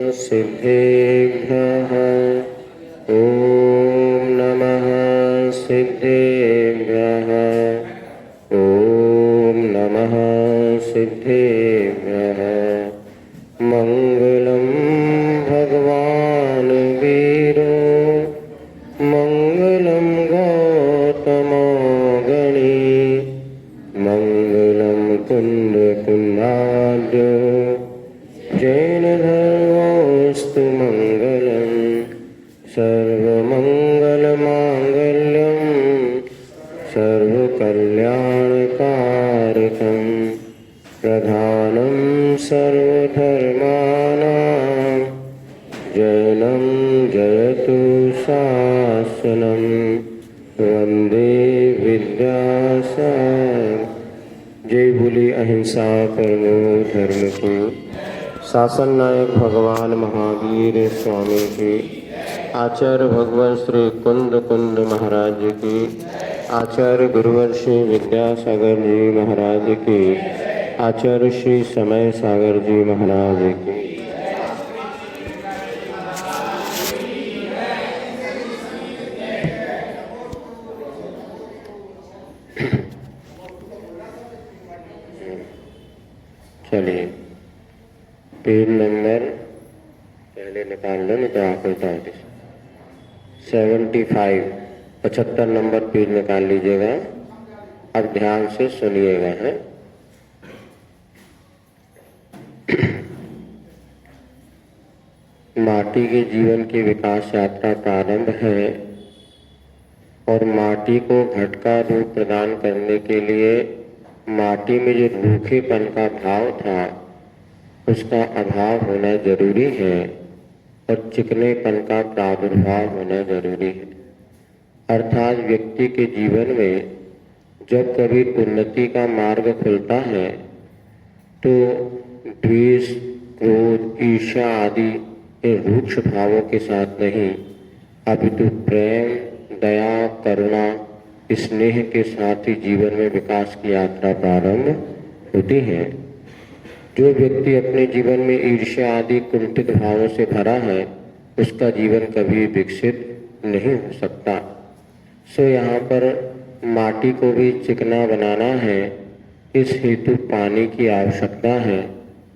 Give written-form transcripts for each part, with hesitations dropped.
सिद्धेभ्यः ॐ नमः सिद्धेभ्यः ॐ नमः सिद्धेभ्यः मङ्गलं भगवान् वीरो मङ्गलं गौतमो गणी मङ्गलं कुन्दकुन्दाढ्यो जैनधर्मोऽस्तु मङ्गलं सर्वमङ्गलमाङ्गल्यं सर्वकल्याणकारकं प्रधानं सर्वधर्माणां जैनं जयतु शासनं वन्दे विद्यासागरं। जय बोली अहिंसा परमो धर्म की। शासन नायक भगवान महावीर स्वामी की, आचार्य भगवान श्री कुंद महाराज की, आचार्य गुरुवर श्री विद्यासागर जी महाराज की, आचार्य श्री समय सागर जी महाराज की। चलिए पेज नंबर पहले निकाल लो, नहीं तो आखिर 75 75 नंबर पेज निकाल लीजिएगा। अब ध्यान से सुनिएगा है। माटी के जीवन की विकास यात्रा प्रारंभ है और माटी को घट का रूप प्रदान करने के लिए माटी में जो रूखेपन का भाव था उसका अभाव होना जरूरी है और चिकनेपन का प्रादुर्भाव होना जरूरी है। अर्थात व्यक्ति के जीवन में जब कभी उन्नति का मार्ग खुलता है तो द्वेष, क्रोध, ईर्ष्या आदि इन रूक्ष भावों के साथ नहीं, अपितु प्रेम, दया, करुणा, स्नेह के साथ ही जीवन में विकास की यात्रा प्रारंभ होती है। जो व्यक्ति अपने जीवन में ईर्ष्या आदि कुंठित भावों से भरा है उसका जीवन कभी विकसित नहीं हो सकता। सो यहाँ पर माटी को भी चिकना बनाना है, इस हेतु पानी की आवश्यकता है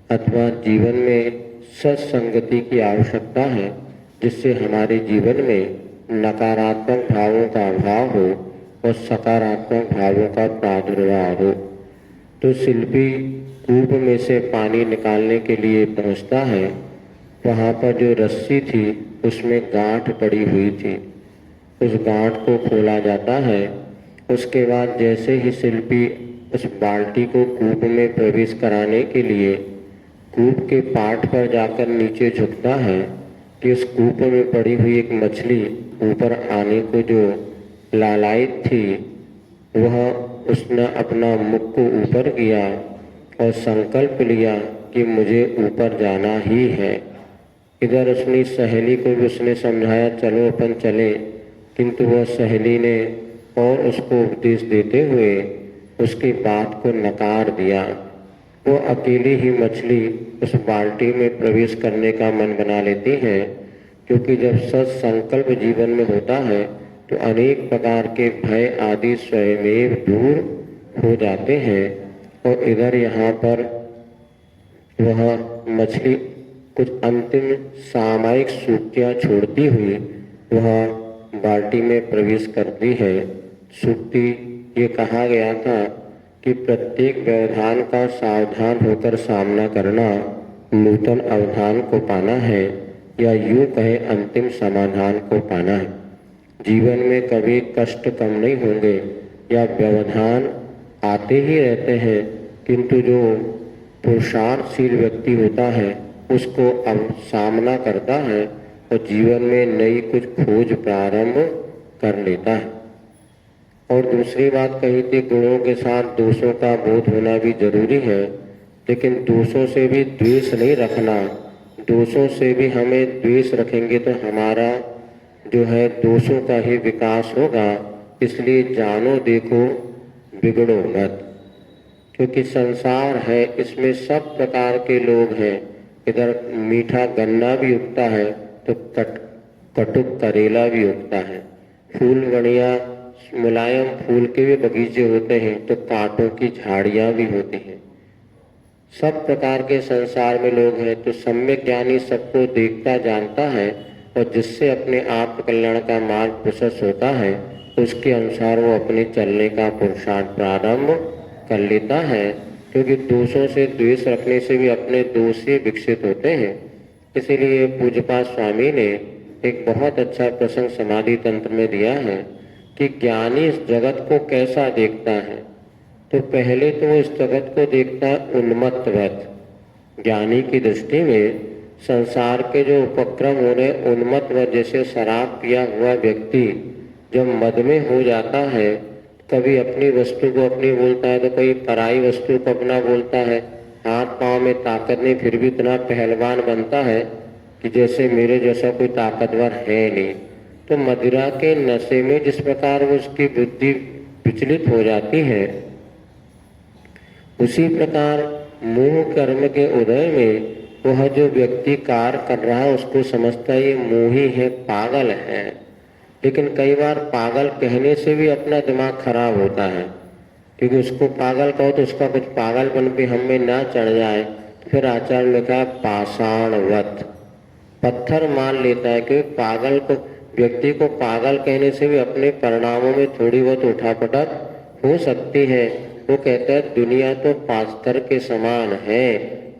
अथवा जीवन में सत्संगति की आवश्यकता है, जिससे हमारे जीवन में नकारात्मक भावों का अभाव हो और सकारात्मक भावों का प्रादुर्भाव हो। तो शिल्पी कूप में से पानी निकालने के लिए पहुंचता है, वहाँ पर जो रस्सी थी उसमें गांठ पड़ी हुई थी, उस गांठ को खोला जाता है। उसके बाद जैसे ही शिल्पी उस बाल्टी को कूप में प्रवेश कराने के लिए कूप के पाट पर जाकर नीचे झुकता है कि उस कूप में पड़ी हुई एक मछली ऊपर आने को जो लालायित थी वह उसने अपना मुख को ऊपर किया और संकल्प लिया कि मुझे ऊपर जाना ही है। इधर उसने सहेली को भी उसने समझाया चलो अपन चले, किंतु वह सहेली ने और उसको उपदेश देते हुए उसकी बात को नकार दिया। वो अकेली ही मछली उस बाल्टी में प्रवेश करने का मन बना लेती है, क्योंकि जब सत्संकल्प जीवन में होता है तो अनेक प्रकार के भय आदि स्वयमेव दूर हो जाते हैं। और इधर यहाँ पर वह मछली कुछ अंतिम सामयिक सूक्तियाँ छोड़ती हुई वह बाल्टी में प्रवेश करती है। सूक्ति ये कहा गया था कि प्रत्येक व्यवधान का सावधान होकर सामना करना नूतन अवधान को पाना है, या यूँ कहे अंतिम समाधान को पाना है। जीवन में कभी कष्ट कम नहीं होंगे या व्यवधान आते ही रहते हैं, किंतु जो पुरुषार्थशील व्यक्ति होता है उसको अब सामना करता है और जीवन में नई कुछ खोज प्रारंभ कर लेता है। और दूसरी बात कही थी, गुणों के साथ दोषों का बोध होना भी जरूरी है, लेकिन दोषों से भी द्वेष नहीं रखना। दोषों से भी हमें द्वेष रखेंगे तो हमारा जो है दोषों का ही विकास होगा। इसलिए जानो देखो बिगड़ो मत, क्योंकि संसार है, इसमें सब प्रकार के लोग हैं, इधर मीठा गन्ना भी उगता है तो कटुक करेला भी उगता है। फूल बढ़िया मुलायम फूल के भी बगीचे होते हैं तो कांटों की झाड़ियां भी होती हैं। सब प्रकार के संसार में लोग हैं तो सम्यक ज्ञानी सबको देखता जानता है और जिससे अपने आत्म कल्याण का मार्ग प्रशस्त होता है उसके अनुसार वो अपने चलने का पुरुषार्थ प्रारंभ कर लेता है, क्योंकि दोषों से द्वेष रखने से भी अपने दोष से विकसित होते हैं। इसीलिए पूज्यपाद स्वामी ने एक बहुत अच्छा प्रसंग समाधि तंत्र में दिया है कि ज्ञानी इस जगत को कैसा देखता है। तो पहले तो वो इस जगत को देखता है उन्मत्तवत। ज्ञानी की दृष्टि में संसार के जो उपक्रम हो रहे उन्मत्तवत, जैसे शराब पिया हुआ व्यक्ति जब मद में हो जाता है, कभी अपनी वस्तु को अपनी बोलता है तो कभी पराई वस्तु को अपना बोलता है। हाथ पांव में ताकत नहीं फिर भी इतना पहलवान बनता है कि जैसे मेरे जैसा कोई ताकतवर है नहीं। तो मदिरा के नशे में जिस प्रकार वो उसकी बुद्धि विचलित हो जाती है, उसी प्रकार मोह कर्म के उदय में वह जो व्यक्ति कार्य कर रहा है उसको समझता है ये मोही है, पागल है। लेकिन कई बार पागल कहने से भी अपना दिमाग खराब होता है, क्योंकि उसको पागल कहो तो उसका कुछ पागलपन भी हम में ना चढ़ जाए। फिर आचार्य ने कहा पाषाणवत, पत्थर मान लेता है। क्योंकि पागल को व्यक्ति को पागल कहने से भी अपने परिणामों में थोड़ी बहुत उठापटक हो सकती है। वो कहता है दुनिया तो पास्तर के समान है,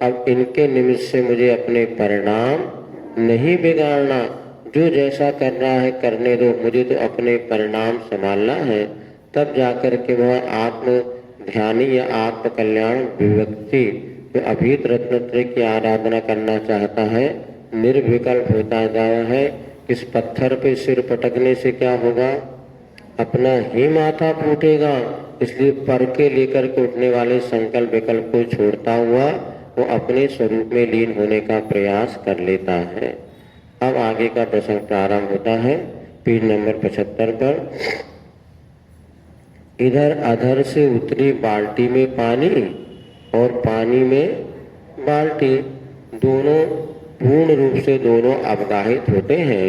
अब इनके निमित्त से मुझे अपने परिणाम नहीं बिगाड़ना। जो जैसा कर रहा है करने दो, मुझे तो अपने परिणाम संभालना है। तब जाकर के वह आत्म ध्यानी या आत्म कल्याण व्यक्ति जो अभीत रत्नत्रय की आराधना करना चाहता है निर्विकल्प होता जाता है। इस पत्थर पे सिर पटकने से क्या होगा? अपना ही माथा फूटेगा। इसलिए पर के लेकर के उठने वाले संकल्प विकल्प को छोड़ता हुआ वो अपने स्वरूप में लीन होने का प्रयास कर लेता है। अब आगे का प्रसंग प्रारंभ होता है पेज नंबर 75 पर। इधर अधर से उतरी बाल्टी में पानी और पानी में बाल्टी, दोनों पूर्ण रूप से दोनों अवगाहित होते हैं।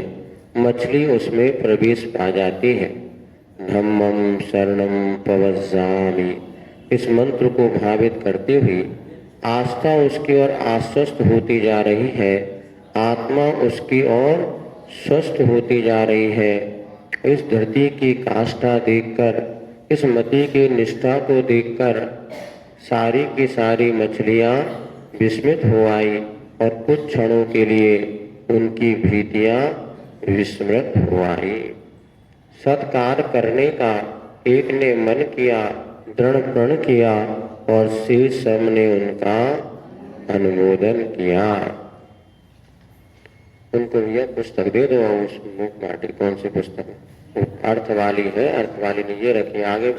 मछली उसमें प्रवेश पा जाती है। धम्मं शरणं पवज्जामि, इस मंत्र को भावित करते हुए आस्था उसकी ओर आश्वस्त होती जा रही है, आत्मा उसकी ओर स्वस्थ होती जा रही है। इस धरती की काष्ठा देखकर, इस मति की निष्ठा को देखकर सारी की सारी मछलियां विस्मित हो आई और कुछ क्षणों के लिए उनकी भीतियां विस्मृत हो आई। सत्कार करने का एक ने मन किया, दृढ़ प्रण किया और शेष सब ने उनका अनुमोदन किया। उनको यह पुस्तक दे दो। उस मुख माटी कौन सी पुस्तक है? अर्थ वाली है, अर्थ वाली ने ये रखी आगे।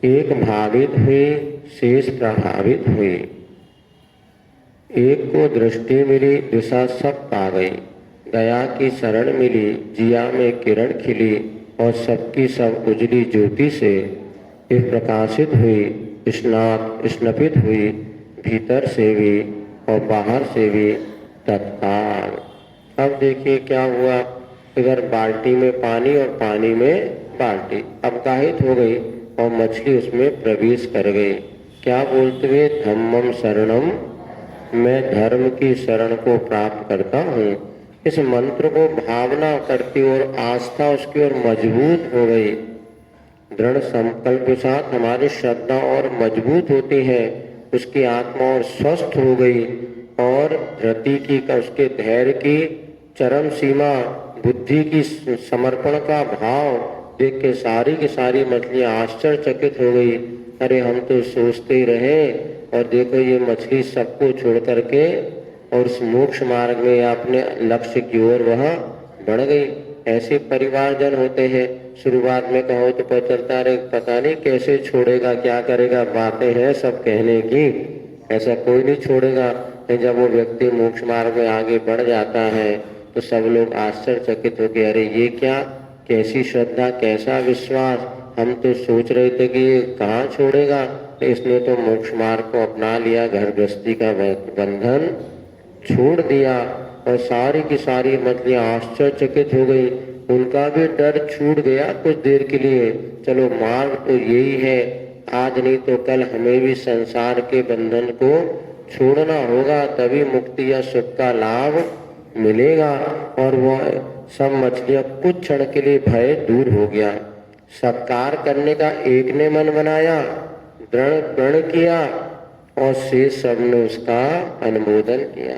एक भावित हुई, शेष प्रभावित हुई। एक को दृष्टि मिली, दिशा सब पा गई। दया की शरण मिली, जिया में किरण खिली और सबकी सब उजली ज्योति से प्रकाशित हुई, स्नपित हुई, भीतर से भी और बाहर से भी तत्काल। अब देखिए क्या हुआ, इधर बाल्टी में पानी और पानी में बाल्टी अवगाहित हो गई और मछली उसमें प्रवेश कर गई। क्या बोलते हुए? धम्मम शरणम, मैं धर्म की शरण को प्राप्त करता हूँ। इस मंत्र को भावना करती और आस्था उसकी ओर मजबूत हो गई। दृढ़ संकल्प के साथ हमारी श्रद्धा और मजबूत होती है, उसकी आत्मा और स्वस्थ हो गई और रति की उसके धैर्य की चरम सीमा, बुद्धि की समर्पण का भाव देख के सारी की सारी मछलियां आश्चर्यचकित हो गई। अरे हम तो सोचते ही रहे और देखो ये मछली सबको छोड़ करके और उस मोक्ष मार्ग में अपने लक्ष्य की ओर वह बढ़ गई। ऐसे परिवारजन होते हैं, शुरुआत में कहो तो पता चलता रहे पता नहीं कैसे छोड़ेगा, क्या करेगा, बातें हैं सब कहने की, ऐसा कोई नहीं छोड़ेगा। जब वो व्यक्ति मोक्ष मार्ग में आगे बढ़ जाता है तो सब लोग आश्चर्यचकित हो गए, अरे ये क्या, कैसी श्रद्धा, कैसा विश्वास, हम तो सोच रहे थे कि ये कहाँ छोड़ेगा, इसने तो मोक्ष मार्ग को अपना लिया, घर गृहस्थी का बंधन छोड़ दिया। और सारी की सारी मछलियां आश्चर्यचकित हो गई, उनका भी डर छूट गया कुछ देर के लिए। चलो मार्ग तो यही है, आज नहीं तो कल हमें भी संसार के बंधन को छोड़ना होगा, तभी मुक्ति या सुख का लाभ मिलेगा। और वह सब मछलियां कुछ क्षण के लिए भय दूर हो गया। सत्कार करने का एक ने मन बनाया, दृढ़ प्रण किया, और शेष सब ने उसका अनुमोदन किया।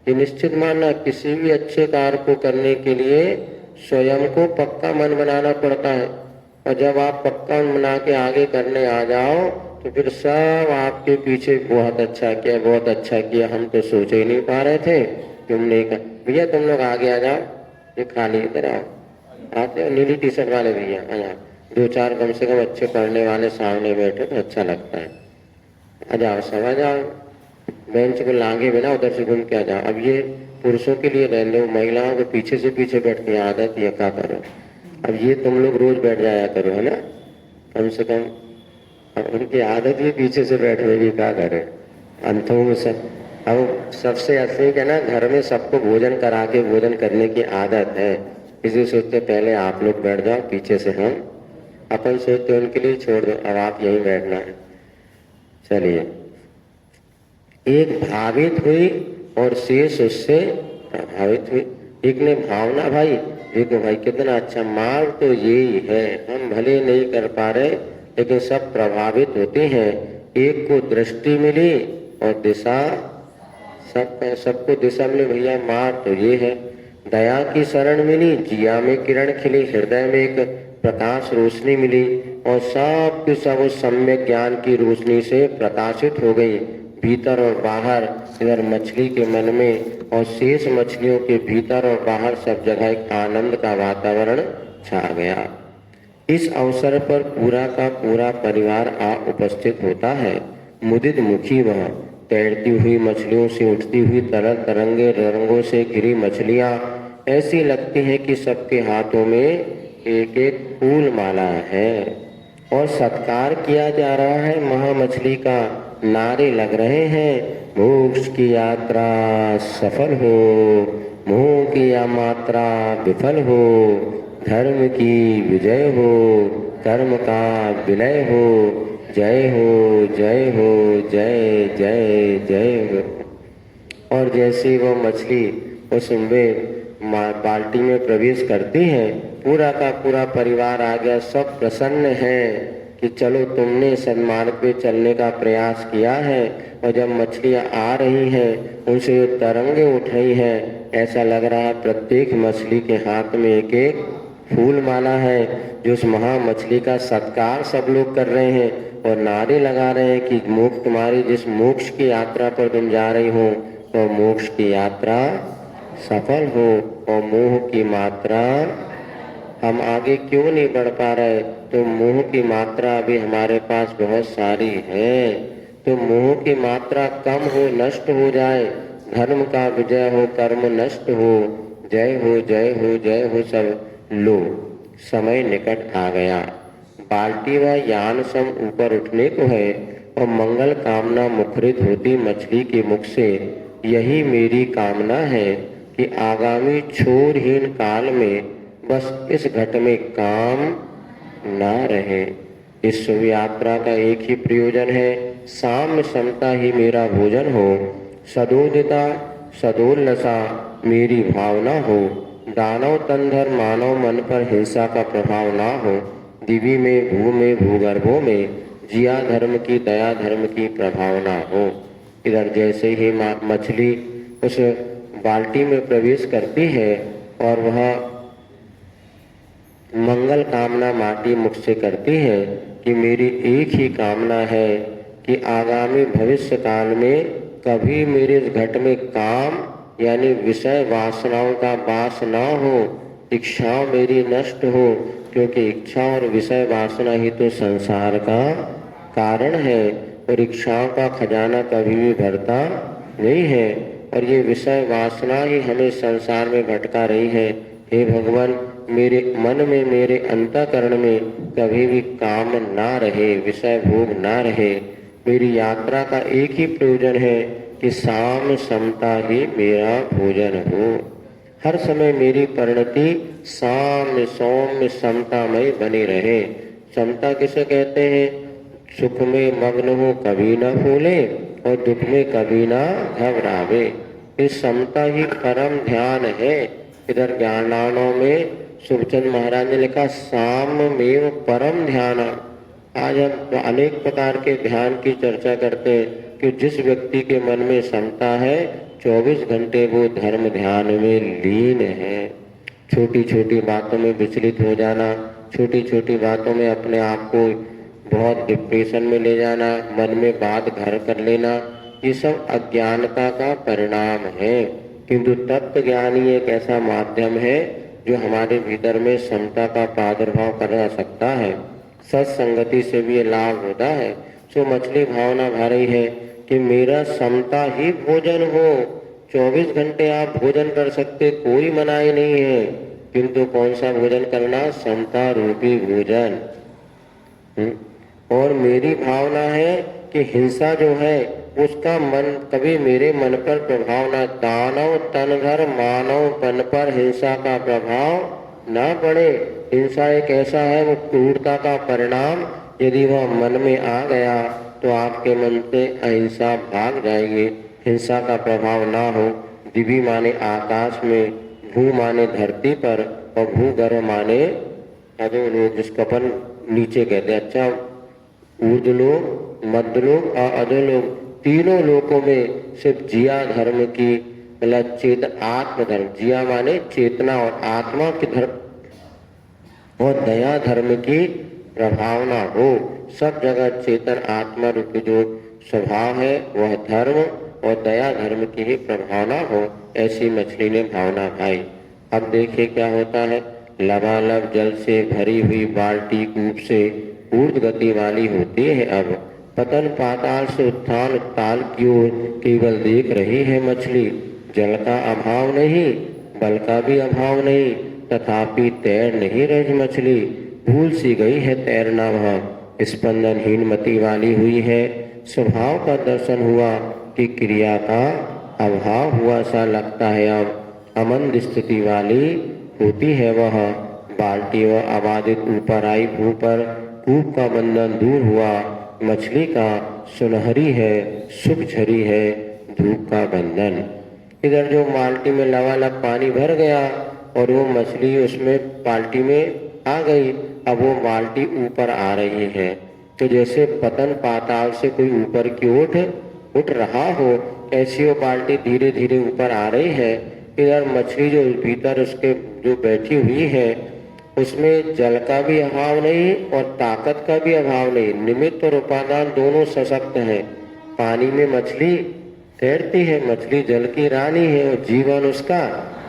ये निश्चित मानना, किसी भी अच्छे कार्य को करने के लिए स्वयं को पक्का मन बनाना पड़ता है। और जब आप पक्का मन बना के आगे करने आ जाओ तो फिर सब आपके पीछे बहुत अच्छा किया, बहुत अच्छा किया, हम तो सोच ही नहीं पा रहे थे, तुमने कहा भैया तुम लोग आगे आ जाओ, ये खाली इधर आओ, आते हो नीली टी शर्ट वाले भैया, आ दो चार कम से कम अच्छे पढ़ने वाले सामने बैठे तो अच्छा लगता है। आ जाओ सब आ जाओ, बेंच को लांगे बिना उधर से घूम के आ जाओ। अब ये पुरुषों के लिए रह लो, महिलाओं को पीछे से पीछे बैठ के आदत ये क्या करो। अब ये तुम लोग रोज बैठ जाया करो, है ना, कम से कम। अब उनकी आदत भी पीछे से बैठने की क्या करे, अंतों में सब। अब सबसे असली क्या ना, घर में सबको भोजन करा के भोजन करने की आदत है, इसी सोचते पहले आप लोग बैठ जाओ, पीछे से हम, अपन सोचते उनके लिए छोड़ दो, अब आप यहीं बैठना है। चलिए, एक भावित हुई और शेष उससे प्रभावित हुई। एक ने भावना, भाई देखो भाई कितना अच्छा मार्ग तो यही है, हम भले नहीं कर पा रहे लेकिन सब प्रभावित होते हैं। एक को दृष्टि मिली और दिशा, सबको दिशा मिली, भैया मार्ग तो ये है। दया की शरण मिली, जिया में किरण खिली, हृदय में एक प्रकाश रोशनी मिली, और सब के सब उस सम्यक ज्ञान की रोशनी से प्रकाशित हो गई, भीतर और बाहर। इधर मछली के मन में और शेष मछलियों के भीतर और बाहर सब जगह एक आनंद का वातावरण छा गया। इस अवसर पर पूरा का पूरा परिवार आ उपस्थित होता है। मुदित मुखी वह, तैरती हुई मछलियों से उठती हुई तरल तरंगे रंगों से घिरी मछलियां ऐसी लगती हैं कि सबके हाथों में एक एक फूल माला है, और सत्कार किया जा रहा है महामछली का। नारे लग रहे हैं, मोक्ष की यात्रा सफल हो, मोह की यात्रा विफल हो, धर्म की विजय हो, कर्म का विलय हो, जय हो जय हो जय जय जय हो। और जैसे वो मछली उसमें बाल्टी में प्रवेश करती है, पूरा का पूरा परिवार आ गया, सब प्रसन्न है कि चलो तुमने सन्मार्ग पे चलने का प्रयास किया है। और जब मछलियां आ रही हैं, उनसे जो तरंगे उठ रही हैं, ऐसा लग रहा है प्रत्येक मछली के हाथ में एक एक फूल माला है, जो उस महामछली का सत्कार सब लोग कर रहे हैं और नारे लगा रहे हैं कि मोक्ष, तुम्हारी जिस मोक्ष की यात्रा पर तुम जा रही हो, तो मोक्ष की यात्रा सफल हो, और मोह की मात्रा, हम आगे क्यों नहीं बढ़ पा रहे, तो मोह की मात्रा अभी हमारे पास बहुत सारी है। तो मोह की मात्रा कम हो, नष्ट हो जाए, धर्म का विजय हो, कर्म नष्ट हो, जय हो जय हो जय हो सब। लो समय निकट आ गया, बाल्टी व यान सम ऊपर उठने को है, और मंगल कामना मुखरित होती मछली के मुख से, यही मेरी कामना है कि आगामी छोरहीन काल में बस इस घट में काम ना रहे। इस शुभ यात्रा का एक ही प्रयोजन है, साम्य समता ही मेरा भोजन हो, सदोदिता सदोल्लसा मेरी भावना हो, दानव तंधर मानव मन पर हिंसा का प्रभाव ना हो, दिवी में भू में भूगर्भों में जिया धर्म की दया धर्म की प्रभावना हो। इधर जैसे ही मछली उस बाल्टी में प्रवेश करती है और वह मंगल कामना माटी मुख से करती है कि मेरी एक ही कामना है कि आगामी भविष्य काल में कभी मेरे इस घट में काम यानी विषय वासनाओं का वास ना हो, इच्छाओं मेरी नष्ट हो, क्योंकि इच्छा और विषय वासना ही तो संसार का कारण है, और इच्छाओं का खजाना कभी भी भरता नहीं है, और ये विषय वासना ही हमें संसार में भटका रही है। हे भगवान, मेरे मन में, मेरे अंतःकरण में कभी भी काम ना रहे, विषय भोग ना रहे। मेरी यात्रा का एक ही प्रयोजन है कि साम समता ही मेरा भोजन हो। हर समय मेरी परिणति साम्य सौम्य समतामय बनी रहे। समता किसे कहते हैं? सुख में मग्न हो कभी न फूले और दुख में कभी ना घबरावे। इस समता ही परम ध्यान है। इधर ज्ञानानों में सुखचंद महाराज ने लिखा साममेव परम ध्यान। आज हम अनेक प्रकार के ध्यान की चर्चा करते हैं कि जिस व्यक्ति के मन में समता है 24 घंटे वो धर्म ध्यान में लीन है। छोटी छोटी बातों में विचलित हो जाना, छोटी छोटी बातों में अपने आप को बहुत डिप्रेशन में ले जाना, मन में बात घर कर लेना, ये सब अज्ञानता का परिणाम है। किंतु तत्व ज्ञानी एक ऐसा माध्यम है जो हमारे भीतर में समता का प्रादुर्भाव करा सकता है। सत्संगति से भी ये लाभ होता है। सो मछली भावना भा रही है कि मेरा समता ही भोजन हो। 24 घंटे आप भोजन कर सकते, कोई मनाही नहीं है, किंतु कौन सा भोजन करना? समता रूपी भोजन। और मेरी भावना है कि हिंसा जो है उसका मन कभी मेरे मन पर प्रभाव ना, दानव तनघर मानव पन पर हिंसा का प्रभाव ना पड़े। हिंसा एक ऐसा है, वो क्रूरता का परिणाम, यदि वह मन में आ गया तो आपके मन से अहिंसा भाग जाएगी। हिंसा का प्रभाव ना हो। दिव्य माने आकाश में, भू माने धरती पर और भूगर्भ माने अधोलोक, जिसको अपन नीचे कहते हैं। अच्छा, ऊर्ध्वलोक, मध्यलोक और अधोलोक, तीनों लोकों में सिर्फ जिया धर्म की, मतलब चेतन आत्म धर्म, जिया माने चेतना और आत्मा की धर्म और दया धर्म की प्रभावना हो। सब जगह चेतन आत्मा रूपी जो स्वभाव है वह धर्म और दया धर्म की ही प्रभावना हो, ऐसी मछली ने भावना भाई। अब देखिए क्या होता है। लबालब जल से भरी हुई बाल्टी कूप से ऊर्ध गति वाली होती है। अब पतन पाताल से उत्थान ताल की ओर केवल देख रही है मछली। जल का अभाव नहीं, बल का भी अभाव नहीं, तथापि तैर नहीं रही मछली। भूल सी गई है तैरना, वह स्पंदनहीन मति वाली हुई है। स्वभाव का दर्शन हुआ कि क्रिया का अभाव हुआ सा लगता है। अब अमंद स्थिति वाली होती है वह। बाल्टी व आबादित ऊपर आई भू पर, कूप का बंधन दूर हुआ। मछली का सुनहरी है, सुख झरी है धूप का बंधन। इधर जो बाल्टी में लबालब पानी भर गया और वो मछली उसमें बाल्टी में आ गई। अब वो बाल्टी ऊपर आ रही है, तो जैसे पतन पाताल से कोई ऊपर की ओर उठ रहा हो, ऐसी वो बाल्टी धीरे धीरे ऊपर आ रही है। इधर मछली जो भीतर उसके जो बैठी हुई है उसमें जल का भी अभाव नहीं और ताकत का भी अभाव नहीं। निमित्त और उपादान दोनों सशक्त हैं। पानी में मछली तैरती है, मछली जल की रानी है और जीवन उसका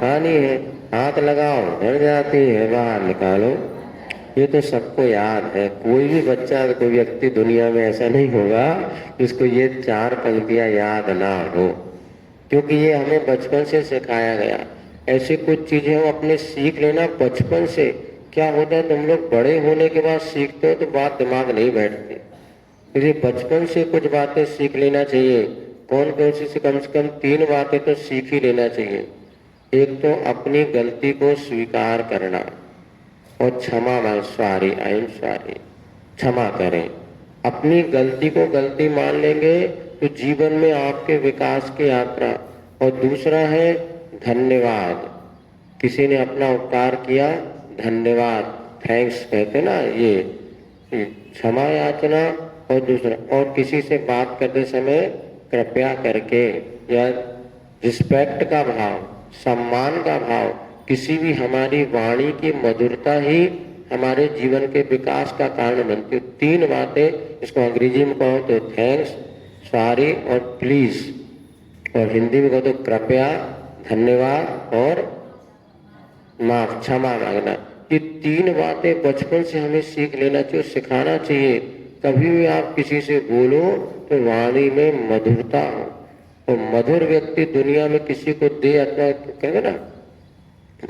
पानी है। हाथ लगाओ डर जाती है, बाहर निकालो। ये तो सबको याद है। कोई भी बच्चा, कोई व्यक्ति दुनिया में ऐसा नहीं होगा जिसको ये 4 पंक्तियां याद ना हो, क्योंकि ये हमें बचपन से सिखाया गया। ऐसी कुछ चीजें हम अपने सीख लेना बचपन से। क्या होता है, तुम लोग बड़े होने के बाद सीखते हो तो बात दिमाग नहीं बैठती, इसलिए बचपन से कुछ बातें सीख लेना चाहिए। कौन कौन सी से कम 3 बातें तो सीख ही लेना चाहिए। एक तो अपनी गलती को स्वीकार करना और क्षमा मांग, सॉरी आई एम सॉरी, क्षमा करें। अपनी गलती को गलती मान लेंगे तो जीवन में आपके विकास की यात्रा। और दूसरा है धन्यवाद। किसी ने अपना उपकार किया, धन्यवाद, थैंक्स कहते ना, ये क्षमा याचना। और दूसरा, और किसी से बात करते समय कृपया करके या रिस्पेक्ट का भाव, सम्मान का भाव, किसी भी हमारी वाणी की मधुरता ही हमारे जीवन के विकास का कारण बनती है। 3 बातें, इसको अंग्रेजी में कहो तो थैंक्स, सॉरी और प्लीज, और हिंदी में कहो तो कृपया, धन्यवाद और माफ, क्षमा मांगना। ये 3 बातें बचपन से हमें सीख लेना चाहिए, सिखाना चाहिए। कभी भी आप किसी से बोलो तो वाणी में मधुरता हो। और मधुर व्यक्ति दुनिया में किसी को दे, अथवा कहते ना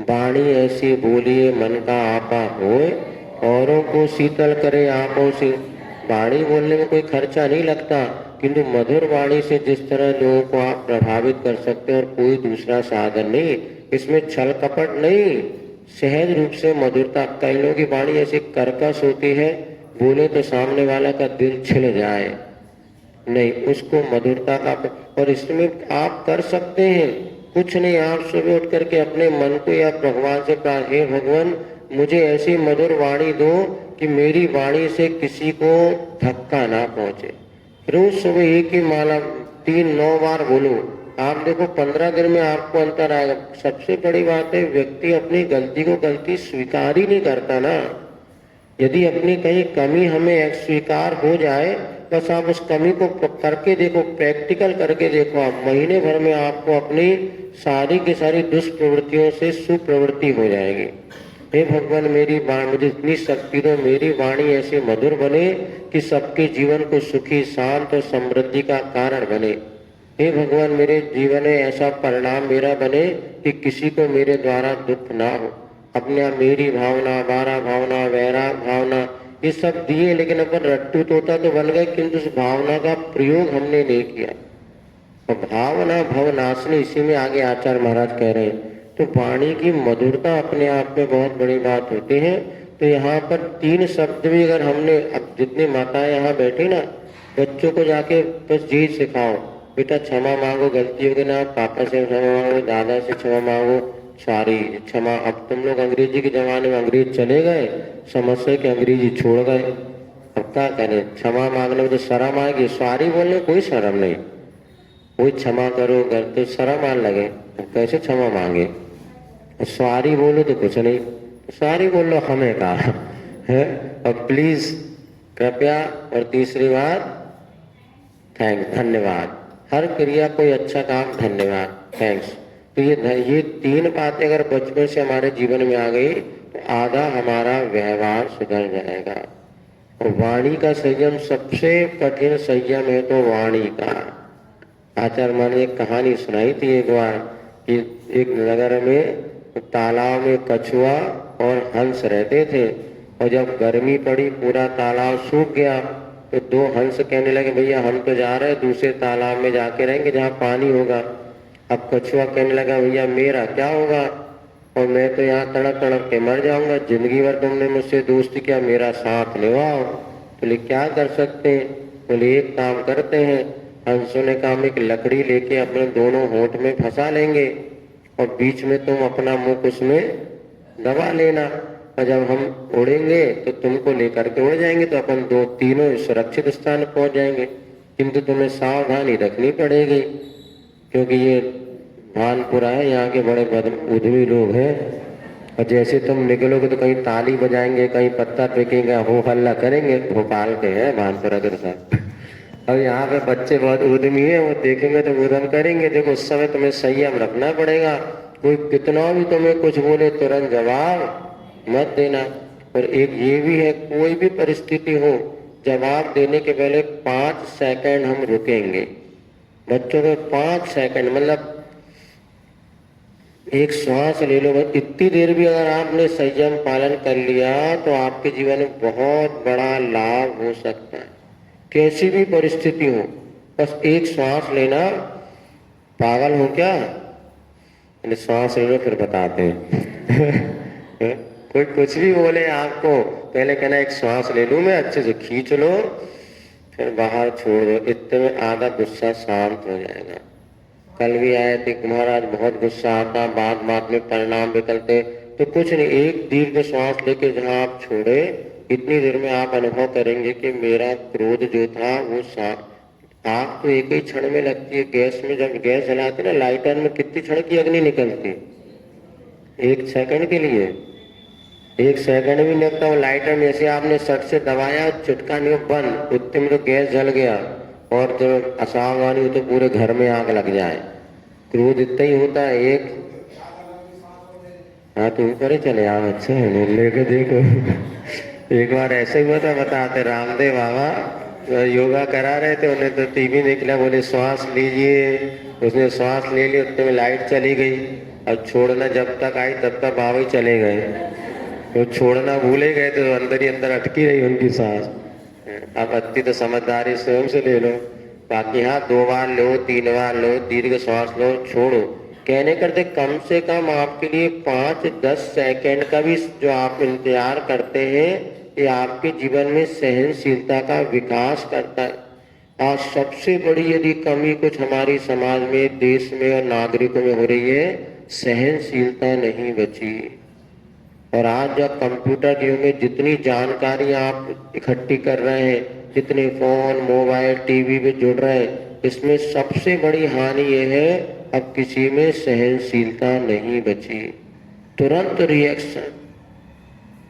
वाणी ऐसी बोलिए मन का आपा होए, औरों को शीतल करे आंखों से। वाणी बोलने में कोई खर्चा नहीं लगता, किंतु मधुर वाणी से जिस तरह लोगों को आप प्रभावित कर सकते हैं और कोई दूसरा साधन नहीं, इसमें छल कपट नहीं, सहज रूप से मधुरता। कई लोगों की वाणी ऐसी कर्कश होती है, बोले तो सामने वाला का दिल छिल जाए, नहीं, उसको मधुरता का। और इसमें आप कर सकते हैं कुछ नहीं, आप सुबह उठ करके अपने मन को या भगवान से प्रार्थना, हे भगवान मुझे ऐसी मधुर वाणी दो कि मेरी वाणी से किसी को धक्का ना पहुंचे। रोज सुबह एक ही माला 3-9 बार बोलो, आप देखो 15 दिन में आपको अंतर आएगा। सबसे बड़ी बात है, व्यक्ति अपनी गलती को गलती स्वीकार ही नहीं करता ना। यदि अपनी कहीं कमी हमें स्वीकार हो जाए, बस आप उस कमी को करके देखो, प्रैक्टिकल करके देखो, आप महीने भर में आपको अपनी सारी की सारी दुष्प्रवृत्तियों से सुप्रवृत्ति हो जाएगी। हे भगवान मेरी वाणी, मुझे इतनी शक्ति दो, मेरी वाणी ऐसे मधुर बने कि सबके जीवन को सुखी शांत और समृद्धि का कारण बने। हे भगवान मेरे जीवन में ऐसा परिणाम मेरा बने कि किसी को मेरे द्वारा दुख ना हो। अपने मेरी भावना, बारा भावना, वैराग भावना, ये सब दिए, लेकिन अपन रट्टू तोता तो बन गए, किंतु उस भावना का प्रयोग हमने नहीं किया। और भावना भवनाशनी, इसी में आगे आचार्य महाराज कह रहे हैं। तो वाणी की मधुरता अपने आप में बहुत बड़ी बात होती है। तो यहाँ पर 3 शब्द भी अगर हमने, अब जितनी माताएं यहाँ बैठी ना, बच्चों को जाके बस यही सिखाओ, बेटा क्षमा मांगो, गलती होगी ना, पापा से क्षमा मांगो, दादा से क्षमा मांगो, सारी क्षमा। अब तुम लोग अंग्रेजी के जमाने में अंग्रेज चले गए, समझ के अंग्रेजी छोड़ गए, अब क्या करें। क्षमा मांगने में तो शर्म आएगी, सॉरी बोलने में कोई शर्म नहीं। कोई क्षमा करो कर तो शर्म आने लगे, तो कैसे क्षमा मांगे। सॉरी बोलो तो कुछ नहीं, सॉरी बोल लो हमें कहा है। और प्लीज कृपया, और तीसरी बात धन्यवाद। हर क्रिया कोई अच्छा काम धन्यवाद, थैंक्स। तो ये 3 बातें अगर बचपन से हमारे जीवन में आ गई तो आधा हमारा व्यवहार सुधर जाएगा। और वाणी का संयम, सबसे कठिन संयम है तो वाणी का। आचार्य मान ने एक कहानी सुनाई थी एक बार कि एक नगर में तालाब में कछुआ और हंस रहते थे, और जब गर्मी पड़ी पूरा तालाब सूख गया, तो 2 हंस कहने लगे भैया हम तो जा रहे हैं, दूसरे तालाब में जाके रहेंगे जहाँ पानी होगा। अब कछुआ कहने लगा भैया मेरा क्या होगा, और मैं तो यहाँ तड़प तड़प के मर जाऊंगा, जिंदगी भर तुमने मुझसे दोस्ती किया, मेरा साथ निभाओ। बोले क्या कर सकते हैं। बोले एक काम करते हैं, हंसों ने कहा एक लकड़ी लेके अपने दोनों होंठ में फंसा लेंगे, और बीच में तुम अपना मुख उसमें दबा लेना, और जब हम उड़ेंगे तो तुमको लेकर के उड़ जाएंगे, तो अपन तीनों सुरक्षित स्थान पहुंच जाएंगे। किंतु तुम्हें सावधानी रखनी पड़ेगी, क्योंकि ये भानपुरा है, यहाँ के बड़े उद्यमी लोग हैं, और जैसे तुम निकलोगे तो कहीं ताली बजाएंगे, कहीं पत्ता फेंकेंगे, हो हल्ला करेंगे। भोपाल के हैं भानपुरा के साथ। अब यहाँ पे बच्चे बहुत उद्यमी है, वो देखेंगे तो उद्यम करेंगे। देखो उस समय तुम्हें संयम रखना पड़ेगा, कोई कितना भी तुम्हें कुछ बोले तुरंत जवाब मत देना। और एक ये भी है, कोई भी परिस्थिति हो, जवाब देने के पहले 5 सेकंड हम रुकेंगे। बच्चों को 5 सेकंड, मतलब एक श्वास ले लो। बस इतनी देर भी अगर आपने संयम पालन कर लिया तो आपके जीवन में बहुत बड़ा लाभ हो सकता है। कैसी भी परिस्थिति हो, बस एक श्वास लेना। पागल हो क्या, श्वास ले लो फिर बताते हैं कोई कुछ भी बोले आपको, पहले कहना एक श्वास ले लूं मैं, अच्छे से खींच लो, फिर बाहर छोड़ दो। इतने में आधा गुस्सा शांत हो जाएगा। कल भी आए थे महाराज, बहुत गुस्सा आता, बात बात में परिणाम निकलते, तो कुछ नहीं, एक दीर्घ श्वास लेके जहां आप छोड़े, इतनी देर में आप अनुभव करेंगे कि मेरा क्रोध जो था वो आग तो एक ही क्षण में लगती है। गैस में जब गैस जलाते ना, लाइटर में कितनी क्षण की अग्नि निकलती, 1 सेकंड के लिए, 1 सेकंड भी लगता है। लाइटर में ऐसे आपने सट से दबाया, चुटका नहीं बंद, उतने में तो गैस जल गया, और जब असावधानी हो तो पूरे घर में आग लग जाए। क्रोध इतना ही होता है। एक हाँ तो ऊपर ही चले आओ, अच्छा है लेके देखो एक बार ऐसे ही हुआ था, बताते रामदेव बाबा योगा करा रहे थे, उन्हें तो टीवी देख लिया, बोले श्वास लीजिए। उसने श्वास ले ली, उतने में लाइट चली गई। अब छोड़ना जब तक आई तब तक बाबा ही चले गए। तो छोड़ना भूले गए तो अंदर ही अंदर अटकी रही उनकी सांस। अब अति तो समझदारी स्वयं से ले लो। बाकी हाँ, 2 बार लो, 3 बार लो, दीर्घ श्वास लो, छोड़ो। कहने करते कम से कम आपके लिए 5-10 सेकंड का भी जो आप इंतजार करते हैं, ये आपके जीवन में सहनशीलता का विकास करता है। आज सबसे बड़ी यदि कमी कुछ हमारी समाज में, देश में और नागरिकों में हो रही है, सहनशीलता नहीं बची। और आज जब कंप्यूटर युग में जितनी जानकारी आप इकट्ठी कर रहे हैं, जितने फोन, मोबाइल, टीवी पे जुड़ रहे हैं, इसमें सबसे बड़ी हानि ये है, अब किसी में सहनशीलता नहीं बची। तुरंत रिएक्शन,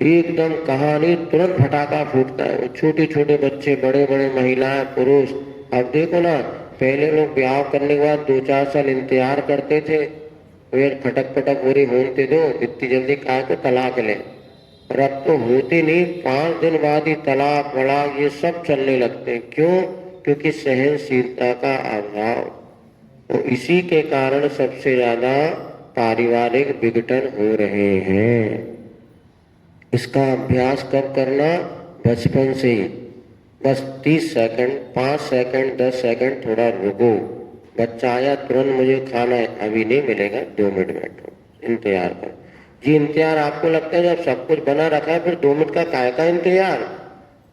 एकदम कहानी तुरंत फटाका फूटता है। वो छोटे छोटे बच्चे, बड़े बड़े महिलाएं, पुरुष। अब देखो ना, पहले लोग ब्याह करने के बाद 2-4 साल इंतजार करते थे, फिर फटक फटक पूरी होने दो, इतनी जल्दी काहे को तलाक ले। और अब तो होती नहीं, 5 दिन बाद ही तलाक वलाक ये सब चलने लगते हैं। क्यों? क्योंकि सहनशीलता का अभाव। तो इसी के कारण सबसे ज्यादा पारिवारिक विघटन हो रहे हैं। इसका अभ्यास कब करना? बचपन से ही। बस 30 सेकंड, 5 सेकंड, 10 सेकंड थोड़ा रुको। बच्चा आया, तुरंत मुझे खाना है, अभी नहीं मिलेगा, 2 मिनट बैठो, इंतजार करो। ये इंतजार आपको लगता है जब सब कुछ बना रखा है, फिर 2 मिनट का काय का इंतजार।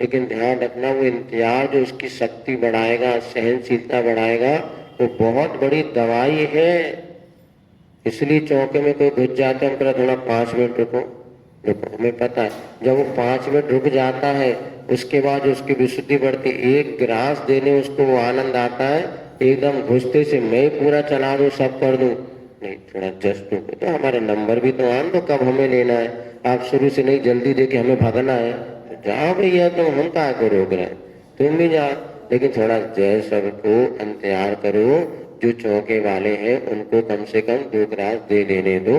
लेकिन ध्यान रखना, वो इंतजार जो उसकी शक्ति बढ़ाएगा, सहनशीलता बढ़ाएगा, वो बहुत बड़ी दवाई है। इसलिए चौके में कोई घुस जाते हैं, हम थोड़ा 5 मिनट रुको। देखो, हमें पता है जब वो 5 मिनट रुक जाता है, उसके बाद उसकी विशुद्धि बढ़ती। 1 गिलास देने उसको वो आनंद आता है, एकदम घुसते से मैं पूरा चला दूं, सब कर दूं, नहीं, थोड़ा जस्ट रुको, तो हमारे नंबर भी तो आन दो, कब हमें लेना है। आप शुरू से नहीं जल्दी दे के हमें भागना है, तो जाओ भैया, तुम हम कहाँ को रोक रहे हैं, तुम भी जाओ। लेकिन थोड़ा जय सबको इंतजार करो, जो चौके वाले हैं उनको कम से कम 2 गिलास दे देने दो।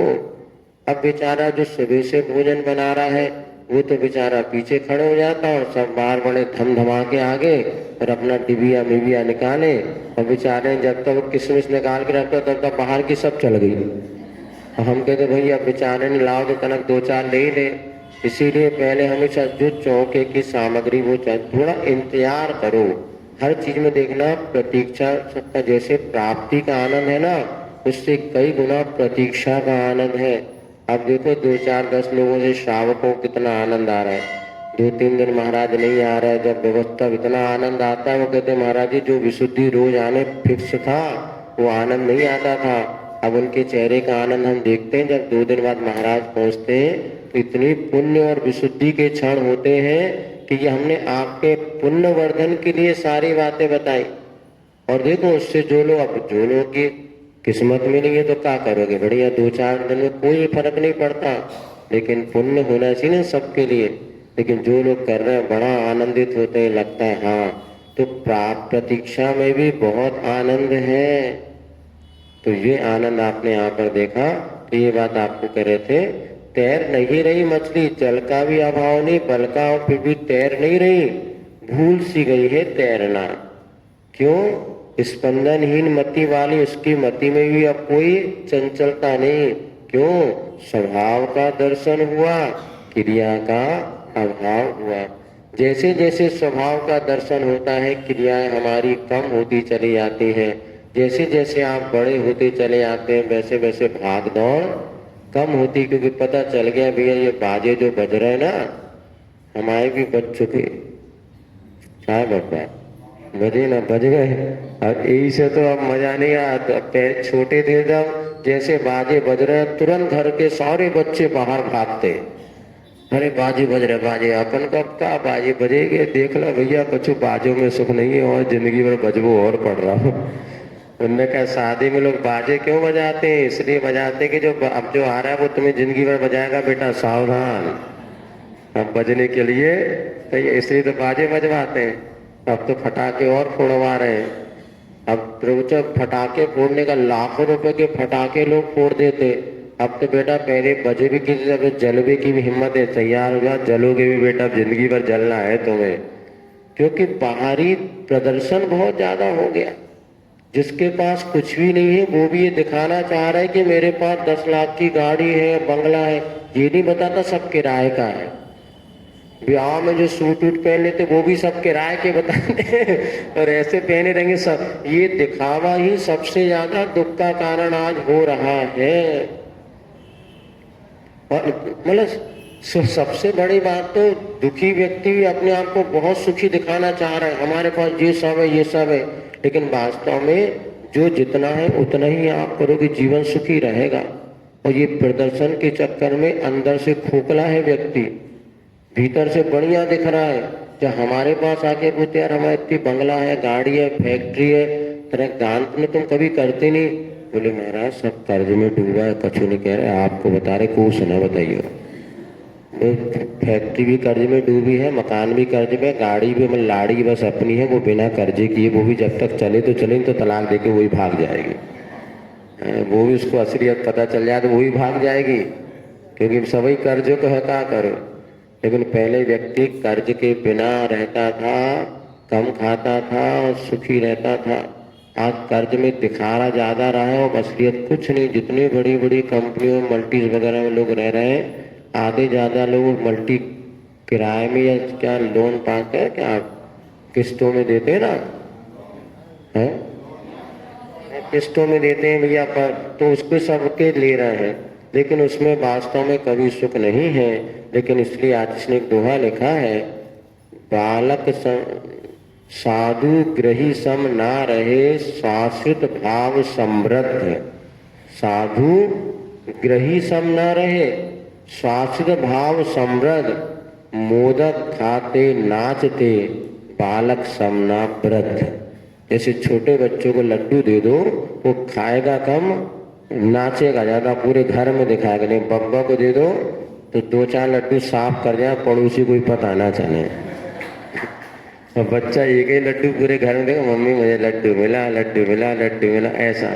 अब बेचारा जो सुबह से भोजन बना रहा है, वो तो बेचारा पीछे खड़े हो जाता है, और सब बाहर बड़े धम धमा के आगे और अपना डिबिया मिबिया निकाले, और बेचारे जब तक वो किशमिश निकाल के रखता तब तक बाहर की सब चल गई। हम कहते भैया बेचारे ने लाओ तो तनक 2-4 ले ही ले। इसीलिए पहले हमेशा जो चौके की सामग्री वो थोड़ा इंतजार करो। हर चीज में देखना प्रतीक्षा का, जैसे प्राप्ति का आनंद है ना, उससे कई गुना प्रतीक्षा का आनंद है। अब देखो 2-4-10 लोगों से श्रावकों को कितना आनंद आ रहा है। 2-3 दिन महाराज नहीं आ रहा है, जब व्यवस्था इतना आनंद आता है, वो कहते महाराज जी जो विशुद्धि रोज आने फिक्स था, वो आनंद नहीं आता था। अब उनके चेहरे का आनंद हम देखते हैं, जब 2 दिन बाद महाराज पहुंचते हैं, तो इतनी पुण्य और विशुद्धि के क्षण होते हैं कि ये हमने आपके पुण्य वर्धन के लिए सारी बातें बताई। और देखो उससे जो लोग की किस्मत में नहीं है तो क्या करोगे, बढ़िया 2-4 दिन में कोई फर्क नहीं पड़ता, लेकिन पुण्य होना चाहिए ना सबके लिए। लेकिन जो लोग कर रहे हैं बड़ा आनंदित होते हैं, लगता है हाँ, तो प्राप्त प्रतीक्षा में भी बहुत आनंद है। तो ये आनंद आपने यहाँ पर देखा। तो ये बात आपको कह रहे थे, तैर नहीं रही मछली, जल का भी अभाव नहीं, बल का, और फिर भी तैर नहीं रही, भूल सी गई है तैरना। क्यों? स्पंदनहीन मति वाली उसकी मति में भी अब कोई चंचलता नहीं। क्यों? स्वभाव का दर्शन हुआ, क्रिया का अभाव हुआ। जैसे जैसे स्वभाव का दर्शन होता है, क्रियाएं हमारी कम होती चली जाती हैं। जैसे जैसे आप बड़े होते चले आते हैं, वैसे वैसे भाग दौड़ कम होती, क्योंकि पता चल गया भैया ये बाजे जो बज रहे ना, हमारे भी बज चुके। क्या बता, बजे ना बज गए। अब यही से तो अब मजा नहीं आता। पहले छोटे थे जब, जैसे बाजे बज रहे, तुरंत घर के सारे बच्चे बाहर भागते, अरे बाजे बज रहे, बाजे, अपन कब का बाजे बजेगे, देख लो भैया कुछ बाजों में सुख नहीं है, और जिंदगी भर बजबो और पड़ रहा हूँ। उनने कहा शादी में लोग बाजे क्यों बजाते हैं? इसलिए बजाते कि जो अब जो आ रहा है वो तुम्हें जिंदगी भर बजाएगा, बेटा सावधान। अब बजने के लिए तो इसलिए तो बाजे बजवाते हैं। अब तो फटाके और फोड़वा रहे हैं। अब प्रभु फटाके फोड़ने का लाखों रुपए के फटाके लोग फोड़ देते। अब तो बेटा पहले बजे भी किसी से जलवे की भी हिम्मत है, तैयार हो जा, जलोगे भी बेटा, जिंदगी भर जलना है तुम्हें। क्योंकि बाहरी प्रदर्शन बहुत ज्यादा हो गया। जिसके पास कुछ भी नहीं है वो भी ये दिखाना चाह रहा है कि मेरे पास 10 लाख की गाड़ी है, बंगला है। ये नहीं बताता सब किराए का है। ब्याह में जो सूट वूट पहन लेते वो भी सब किराए के बताते हैं और ऐसे पहने रहेंगे सब। ये दिखावा ही सबसे ज्यादा दुख का कारण आज हो रहा है। और मतलब सबसे बड़ी बात तो दुखी व्यक्ति भी अपने आप को बहुत सुखी दिखाना चाह रहा है, हमारे पास ये सब है, ये सब है। लेकिन वास्तव में जो जितना है उतना ही आप करोगे, जीवन सुखी रहेगा। और ये प्रदर्शन के चक्कर में अंदर से खोखला है व्यक्ति, भीतर से बढ़िया दिख रहा है। जब हमारे पास आके पूछते यार हमारे इतनी बंगला है, गाड़ी है, फैक्ट्री है, तेरा दान में तुम कभी करते नहीं। बोले महाराज सब कर्ज में डूबा है, कछु नहीं कह रहे, आपको बता रहे, कुछ ना बताइए। फैक्ट्री भी कर्ज में डूबी है, मकान भी कर्ज में, गाड़ी भी, मतलब लाड़ी बस अपनी है, वो बिना कर्जे किए, वो भी जब तक चले तो चले, तो तलाक देके वही भाग जाएगी। वो भी उसको असलियत पता चल जाए तो वही भाग जाएगी, क्योंकि सभी कर्जों को है क्या करो। लेकिन पहले व्यक्ति कर्ज के बिना रहता था, कम खाता था और सुखी रहता था। आज कर्ज में दिखावा ज्यादा रहा है और असलियत कुछ नहीं। जितनी बड़ी बड़ी कंपनियों मल्टीज वगैरह में लोग रह रहे हैं, आधे ज्यादा लोग मल्टी किराए में या क्या लोन पाते हैं, क्या किस्तों में देते हैं ना, है किस्तों में देते हैं भैया पर, तो उसको सबके ले रहे हैं। लेकिन उसमें वास्तव में कभी सुख नहीं है। लेकिन इसलिए आज इसने एक दोहा लिखा है, बालक साधु ग्रही सम ना रहे, शाश्वत भाव समृद्ध। साधु ग्रही सम ना रहे, शाश्वत भाव समृद्ध। मोदक खाते नाचते, बालक समना वृद्ध। जैसे छोटे बच्चों को लड्डू दे दो, वो खाएगा कम, नाचेगा ज्यादा, पूरे घर में दिखाएगा। नहीं, बब्बा को दे दो तो 2-4 लड्डू साफ कर जाए, पड़ोसी कोई पता ना चले। और बच्चा एक ही लड्डू पूरे घर में देगा, मम्मी मुझे लड्डू मिला, लड्डू मिला, लड्डू मिला, ऐसा।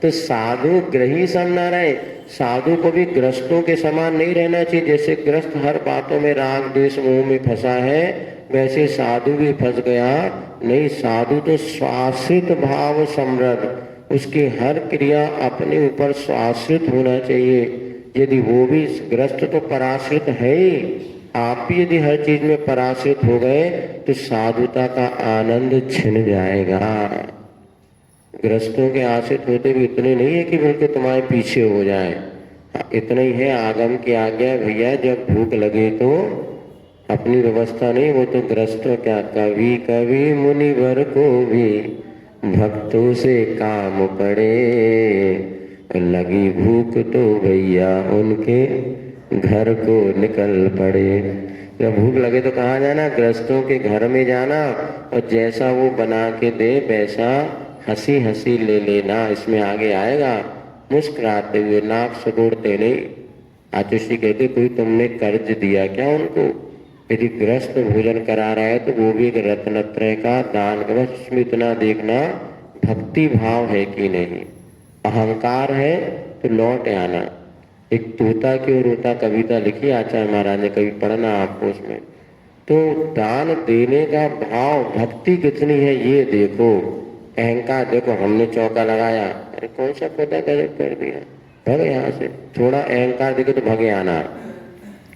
तो साधु ग्रही सम ना रहे। साधु को भी ग्रस्तों के समान नहीं रहना चाहिए। जैसे ग्रस्त हर बातों में राग द्वेष मोह में फंसा है, वैसे साधु भी फंस गया। नहीं, साधु तो स्वाश्रित भाव समृद्ध, उसकी हर क्रिया अपने ऊपर स्वाश्रित होना चाहिए। यदि वो भी ग्रस्त तो पराश्रित है ही, आप भी यदि हर चीज में पराश्रित हो गए तो साधुता का आनंद छिन जाएगा। ग्रस्तों के आश्रित होते भी इतने नहीं है कि बिल्कुल तुम्हारे पीछे हो जाए, इतना ही है आगम की आज्ञा, भैया जब भूख लगे तो अपनी व्यवस्था नहीं, वो तो ग्रस्तों क्या, कभी कभी मुनिवर को भी भक्तों से काम पड़े, लगी भूख तो भैया उनके घर को निकल पड़े। जब भूख लगे तो कहाँ जाना, ग्रस्तों के घर में जाना, और जैसा वो बना के दे वैसा हंसी हंसी ले लेना। इसमें आगे आएगा मुस्कुराते हुए, नाक सुगोड़ते नहीं। आतुषी कहते कोई तुमने कर्ज दिया क्या उनको? यदि ग्रस्त भोजन करा रहा है तो वो भी एक रत्नत्रय का दान करो। उसमें इतना देखना भक्ति भाव है कि नहीं। अहंकार है तो लौट आना। एक तोता की और रोता कविता लिखी आचार्य महाराज ने, कभी पढ़ना आपको उसमें। तो दान देने का भाव, भक्ति कितनी है ये देखो। अहंकार देखो, हमने चौका लगाया, अरे कौन सा पौधा कर दिया, भगे यहाँ से। थोड़ा अहंकार देखो तो भगे आना।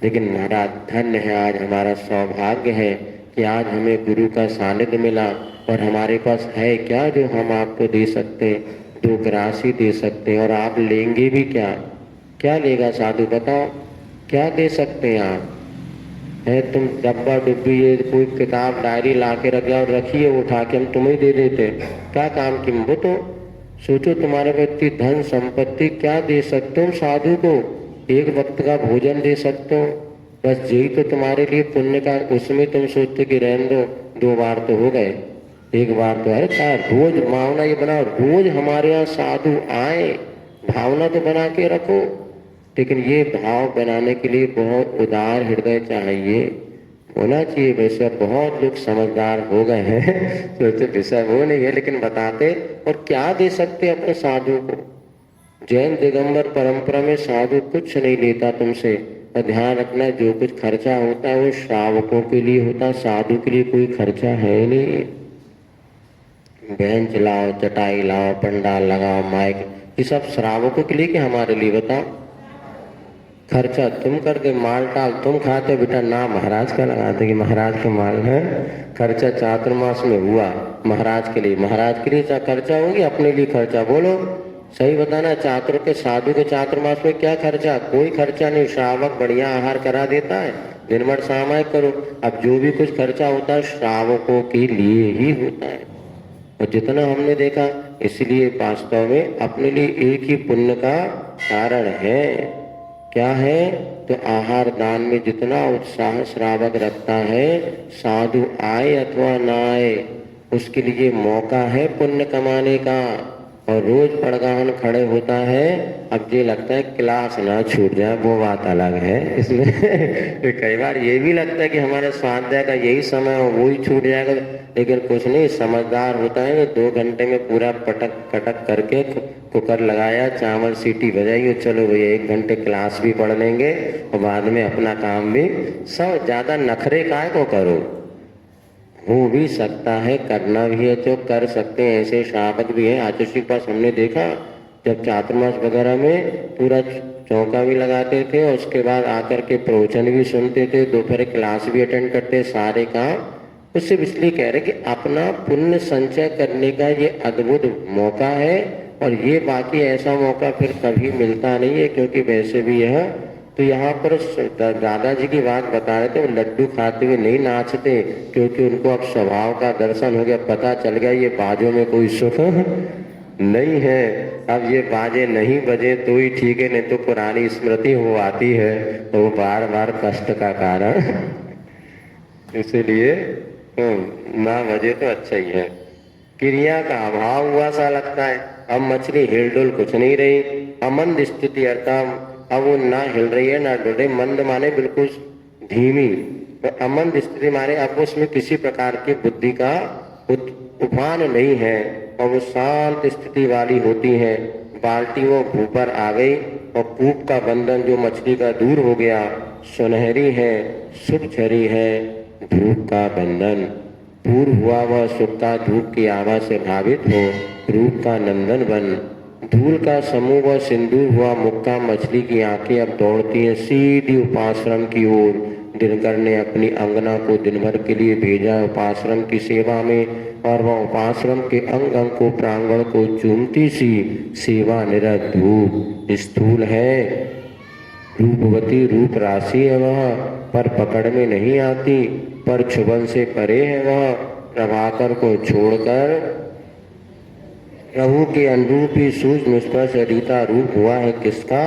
लेकिन महाराज धन्य है, आज हमारा सौभाग्य है कि आज हमें गुरु का सानिध्य मिला, और हमारे पास है क्या जो हम आपको दे सकते, 2 ग्रासी दे सकते हैं। और आप लेंगे भी क्या? क्या लेगा साधु बताओ, क्या दे सकते हैं आप? है तुम डब्बा डुब्बी ये कोई किताब डायरी ला के रख जाओ, रखिए उठा के हम तुम्हें दे देते, क्या काम की? वो तो सोचो तुम्हारे पास इतनी धन संपत्ति, क्या दे सकते हो साधु को? एक वक्त का भोजन दे सकते हो, बस यही तो तुम्हारे लिए पुण्य का। उसमें तुम सोचते कि रहने दो, 2 बार तो हो गए, एक बार तो है क्या? रोज भावना ये बनाओ, रोज हमारे यहाँ साधु आए, भावना तो बना के रखो। लेकिन ये भाव बनाने के लिए बहुत उदार हृदय चाहिए, होना चाहिए। वैसे बहुत लोग समझदार हो गए हैं सोचते विषय वो नहीं है, लेकिन बताते। और क्या दे सकते अपने साधु को? जैन दिगंबर परंपरा में साधु कुछ नहीं लेता तुमसे, और ध्यान रखना जो कुछ खर्चा होता है वो श्रावकों के लिए होता है, साधु के लिए कोई खर्चा है नहीं। बेंच लाओ, चटाई लाओ, पंडाल लगाओ, माइक, ये सब श्रावकों के लिए कि हमारे लिए बताओ? खर्चा तुम करके माल टाल तुम खाते बेटा, ना महाराज का लगाते कि महाराज का माल है। खर्चा चातुर्मास में हुआ महाराज के लिए, महाराज के लिए खर्चा होगी, अपने लिए खर्चा बोलो सही बताना। चातुर के साधु के चातुर्मास में क्या खर्चा? कोई खर्चा नहीं। श्रावक बढ़िया आहार करा देता है, दिन भर सामायिक करो। अब जो भी कुछ खर्चा होता है श्रावकों के लिए ही होता है, और जितना हमने देखा, इसलिए वास्तव में अपने लिए एक ही पुण्य का कारण है। क्या है? तो आहार दान में जितना उत्साह श्रावक रखता है, साधु आए अथवा ना आए, उसके लिए मौका है पुण्य कमाने का। और रोज पड़गाहन खड़े होता है, अब ये लगता है क्लास ना छूट जाए, वो बात अलग है। इसमें कई बार ये भी लगता है कि हमारे स्वाध्याय का यही समय हो, वो ही छूट जाएगा, लेकिन कुछ नहीं, समझदार होता है। 2 घंटे में पूरा पटक कटक करके कुकर लगाया, चावल सीटी बजाई, चलो भैया 1 घंटे क्लास भी पढ़ लेंगे और बाद में अपना काम भी। सब ज़्यादा नखरे काय को करो, हो भी सकता है, करना भी है तो कर सकते हैं। ऐसे श्रावक भी हैं आचुषी के पास, हमने देखा जब चातुर्मास वगैरह में पूरा चौका भी लगाते थे और उसके बाद आकर के प्रवचन भी सुनते थे, दोपहर क्लास भी अटेंड करते, सारे काम। उससे इसलिए कह रहे कि अपना पुण्य संचय करने का ये अद्भुत मौका है, और ये बाकी ऐसा मौका फिर कभी मिलता नहीं है। क्योंकि वैसे भी यह तो यहाँ पर दादाजी की बात बता रहे थे, वो लड्डू खाते हुए नहीं नाचते, क्योंकि उनको अब स्वभाव का दर्शन हो गया, पता चल गया ये बाजों में कोई सुख नहीं है। अब ये बाजे नहीं बजे तो ही ठीक है, नहीं तो पुरानी स्मृति हो आती है तो वो बार बार कष्ट का कारण। इसलिए ना बजे तो अच्छा ही है। क्रिया का अभाव हुआ सा लगता है। अब मछली हिलडुल कुछ नहीं रही, अमंद स्थिति अर्थात अब वो ना हिल रही है ना डुल रही। मंद माने बिल्कुल धीमी, तो अमंद स्थिति माने अब उसमें किसी प्रकार की बुद्धि का उफान नहीं है, और वो शांत स्थिति वाली होती है। बाल्टी वो ऊपर आ गई और कूप का बंधन जो मछली का दूर हो गया। सुनहरी है, सुख झरी है धूप का बंधन, पूर्व हुआ वह सुख का धूप की आभा से भावित हो, रूप का नंदन बन। धूल का समूह व सिंदूर हुआ मुख का, मछली की आंखें अब दौड़ती हैं सीधी उपाश्रम की ओर। दिनकर ने अपनी अंगना को दिन भर के लिए भेजा उपाश्रम की सेवा में, और वह उपाश्रम के अंग अंग को प्रांगण को चूमती सी सेवा निरत धूप। स्थूल है, रूपवती रूप राशि है वह, पर पकड़ में नहीं आती, पर छुबन से परे है वह। प्रभाकर को छोड़कर प्रभु के अनुरूप ही सूक्ष्म स्पर्श रीता रूप हुआ है किसका?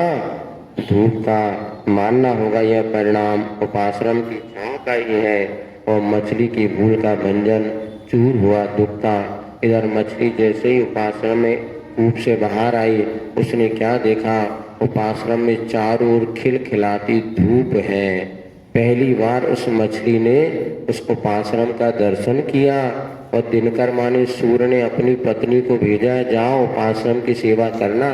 धूप का। मानना होगा यह परिणाम उपाश्रम की छांव का ही है, और मछली की भूल का भंजन चूर हुआ दुख का। इधर मछली जैसे ही उपाश्रम में कूप से बाहर आई, उसने क्या देखा? उपाश्रम में चारों ओर खिलखिलाती धूप है। पहली बार उस मछली ने उस उपाश्रम का दर्शन किया, और दिनकर माने सूर्य ने अपनी पत्नी को भेजा, जाओ उपाश्रम की सेवा करना।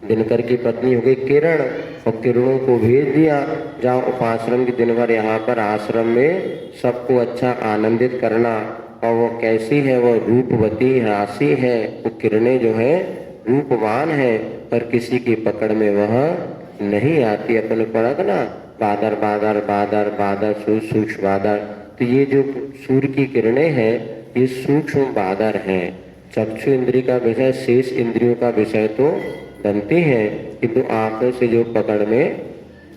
दिनकर की पत्नी हो गई किरण, और किरणों को भेज दिया, जाओ उपाश्रम की दिन भर यहाँ पर आश्रम में सबको अच्छा आनंदित करना। और वो कैसी है? वो रूपवती राशि है। वो किरणें जो है रूपवान है, पर किसी की पकड़ में वह नहीं आती। अपन पढ़ा ना, बादर बादर बादर बादर सूक्ष्म बादर। तो ये जो सूर्य की किरणें हैं ये सूक्ष्म बादर हैं। चक्षु इंद्रिय का विषय, शेष इंद्रियों का विषय तो बनती है, किंतु आंखों से जो पकड़ में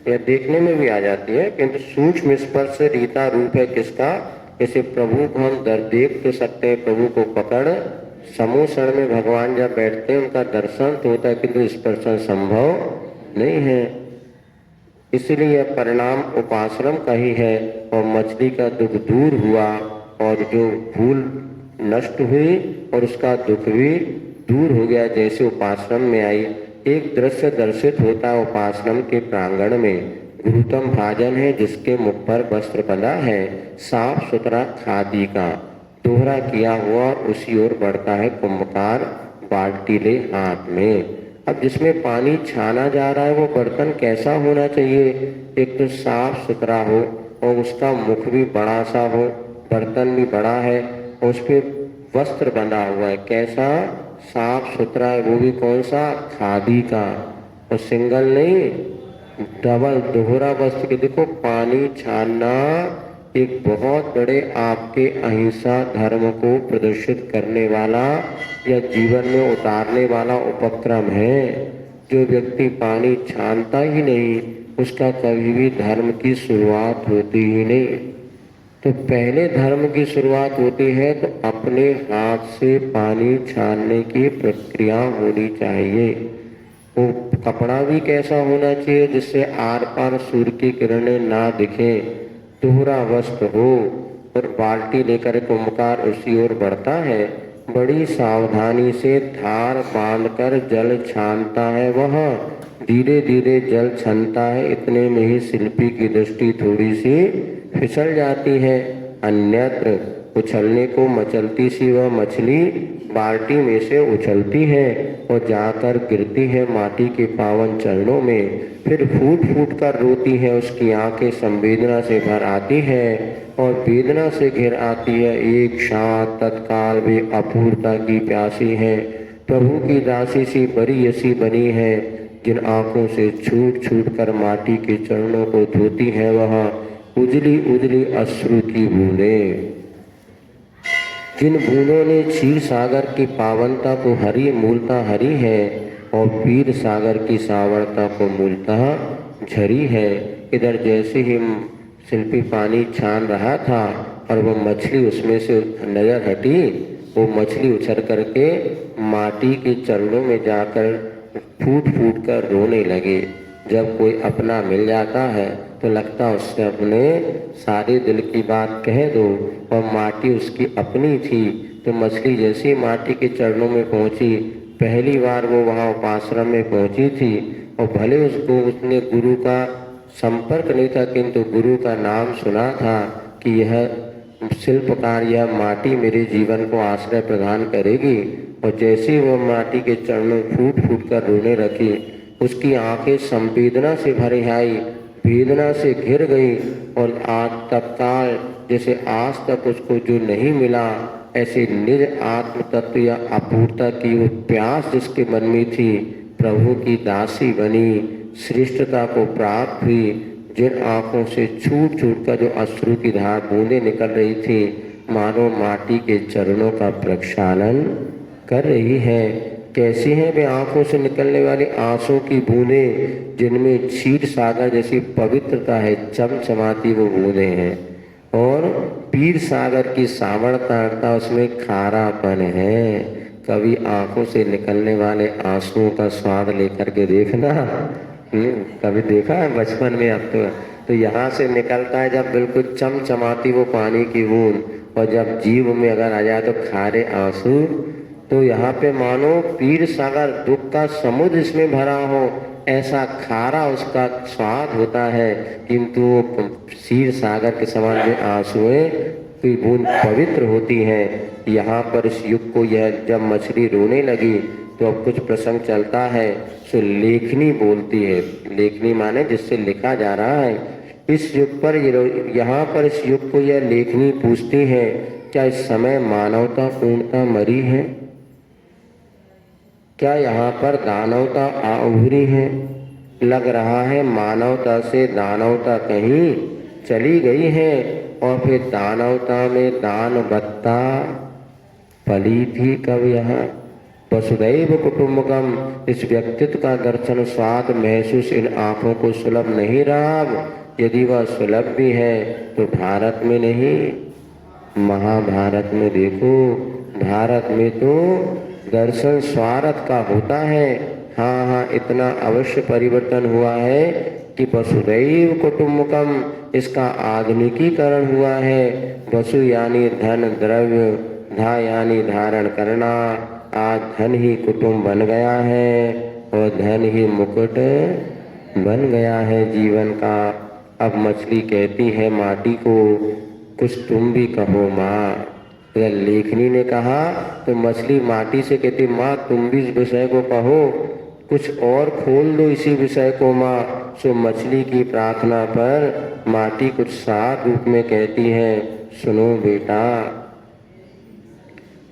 या देखने में भी आ जाती है, किंतु सूक्ष्म स्पर्श से रीता रूप है किसका? जैसे प्रभु को हम देख तो सकते हैं, प्रभु को पकड़ समूह क्षण में भगवान जब बैठते हैं उनका दर्शन तो होता है, किंतु स्पर्शन संभव नहीं है। इसलिए यह परिणाम उपाश्रम का ही है, और मछली का दुख दूर हुआ, और जो भूल नष्ट हुई और उसका दुख भी दूर हो गया जैसे उपाश्रम में आई। एक दृश्य दर्शित होता है उपाश्रम के प्रांगण में। गुरुतम भाजन है जिसके मुख पर वस्त्र बंधा है, साफ सुथरा खादी का, दोहरा किया हुआ, उसी ओर बढ़ता है कुंभकार बाल्टी ले हाथ में। अब जिसमें पानी छाना जा रहा है वो बर्तन कैसा होना चाहिए? एक तो साफ सुथरा हो और उसका मुख भी बड़ा सा हो, बर्तन भी बड़ा है और उस पर वस्त्र बंधा हुआ है, कैसा? साफ सुथरा है, वो भी कौन सा? खादी का, और सिंगल नहीं, डबल दोहरा वस्त्र के। देखो पानी छानना एक बहुत बड़े आपके अहिंसा धर्म को प्रदर्शित करने वाला या जीवन में उतारने वाला उपक्रम है। जो व्यक्ति पानी छानता ही नहीं उसका कभी भी धर्म की शुरुआत होती ही नहीं। तो पहले धर्म की शुरुआत होती है तो अपने हाथ से पानी छानने की प्रक्रिया होनी चाहिए। वो कपड़ा भी कैसा होना चाहिए जिससे आर पार सूर्य की किरणें ना दिखें, दोहरा वस्त्र हो, और बाल्टी लेकर कुंभकार उसी ओर बढ़ता है, बड़ी सावधानी से धार बांधकर जल छानता है, वह धीरे धीरे जल छनता है। इतने में ही शिल्पी की दृष्टि थोड़ी सी फिसल जाती है। अन्यत्र उछलने को मचलती सी वह मछली बाल्टी में से उछलती है और जाकर गिरती है माटी के पावन चरणों में, फिर फूट फूट कर रोती है। उसकी आंखें संवेदना से भर आती है और वेदना से घिर आती है। एक शांत तत्काल वे अपूर्णता की प्यासी है, प्रभु की दासी सी बड़ी यसी बनी है, जिन आंखों से छूट छूट कर माटी के चरणों को धोती है वह उजली उजली अश्रु की बूंदें। जिन बूंदों ने क्षीर सागर की पावनता को हरी मूलता हरी है और पीर सागर की सावरता को मूलतः झरी है। इधर जैसे ही शिल्पी पानी छान रहा था और वो मछली उसमें से नजर हटी, वो मछली उछल करके माटी के चरणों में जाकर फूट फूट कर रोने लगे। जब कोई अपना मिल जाता है तो लगता उससे अपने सारे दिल की बात कह दो, और माटी उसकी अपनी थी। तो मछली जैसी माटी के चरणों में पहुंची, पहली बार वो वहाँ उपाश्रम में पहुंची थी और भले उसको उसने गुरु का संपर्क नहीं था किंतु गुरु का नाम सुना था कि यह शिल्पकार, यह माटी मेरे जीवन को आश्रय प्रदान करेगी। और जैसे वो माटी के चरणों फूट फूट कर रोने रखी, उसकी आंखें संवेदना से भरी आई, वेदना से घिर गई और आज तत्काल जैसे आज तक उसको जो नहीं मिला, ऐसे निज आत्म तत्व या अपूर्णता की वो प्यास जिसके मन में थी, प्रभु की दासी बनी, श्रेष्ठता को प्राप्त हुई। जिन आंखों से छूट छूट कर जो अश्रु की धार बूंदें निकल रही थी, मानो माटी के चरणों का प्रक्षालन कर रही है। कैसी हैं वे आंखों से निकलने वाली आंसू की बूंदें, जिनमें क्षीर सागर जैसी पवित्रता है, चमचमाती वो बूंदें हैं, और पीर सागर की सावरता उसमें खारापन है। कभी आंखों से निकलने वाले आंसुओं का स्वाद लेकर के देखना, कभी देखा है बचपन में? अब तो यहाँ से निकलता है जब बिल्कुल चमचमाती वो पानी की बूंद, और जब जीव में अगर आ जाए तो खारे आंसू। तो यहाँ पे मानो पीर सागर दुख का समुद्र इसमें भरा हो, ऐसा खारा उसका स्वाद होता है, किंतु क्षीर सागर के समान जो आंसुएं की बूंद पवित्र होती है। यहाँ पर इस युग को यह जब मछली रोने लगी तो अब कुछ प्रसंग चलता है, सो लेखनी बोलती है। लेखनी माने जिससे लिखा जा रहा है। इस युग पर यहाँ पर इस युग को यह लेखनी पूछती है, क्या इस समय मानवता पूर्णता मरी है? क्या यहाँ पर दानवता आ उभरी है? लग रहा है मानवता से दानवता कहीं चली गई है, और फिर दानवता में दानवत्ता पली थी कब यहाँ। वसुदैव कुटुंबकम, इस व्यक्तित्व का दर्शन स्वाद महसूस इन आँखों को सुलभ नहीं रहा। यदि वह सुलभ भी है तो भारत में नहीं, महाभारत में देखो। भारत में तो दर्शन स्वार्थ का होता है। हाँ हाँ, इतना अवश्य परिवर्तन हुआ है कि वसुदैव कुटुंबकम, इसका आधुनिकीकरण हुआ है। वसु यानी धन द्रव्य, धा यानी धारण करना। आज धन ही कुटुंब बन गया है और धन ही मुकुट बन गया है जीवन का। अब मछली कहती है माटी को, कुछ तुम भी कहो माँ। लेखनी ने कहा तो मछली माटी से कहती, माँ तुम भी इस विषय को कहो, कुछ और खोल दो इसी विषय को माँ। सो मछली की प्रार्थना पर माटी कुछ साफ रूप में कहती है, सुनो बेटा,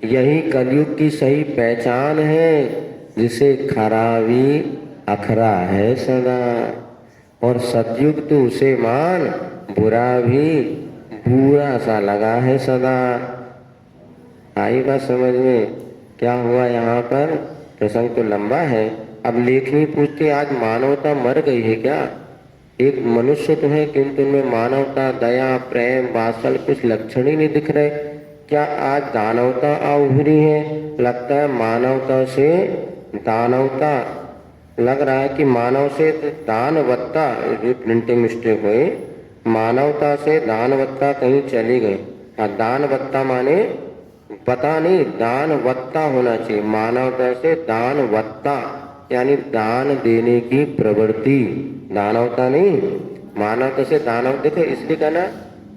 यही कलयुग की सही पहचान है, जिसे खरा भी अखरा है सदा, और सतयुग तो उसे मान, बुरा भी बुरा सा लगा है सदा। आई बात समझ में? क्या हुआ यहाँ पर? प्रसंग तो लंबा है। अब लेखनी पूछती, आज मानवता मर गई है क्या? एक मनुष्य तो है, किंतु उनमें मानवता, दया, प्रेम, वात्सल कुछ लक्षण ही नहीं दिख रहे। क्या आज दानवता आ उभरी है? लगता है मानवता से दानवता, लग रहा है कि मानव से दानवत्ता, ये प्रिंटिंग मिस्टेक हुई, मानवता से दानवत्ता कहीं चली गई। दानवत्ता माने पता नहीं, दानवत्ता होना चाहिए। मानवता से दानवत्ता यानी दान देने की प्रवृत्ति, दानवता नहीं, मानवता से दानव। देखो इसलिए कहना,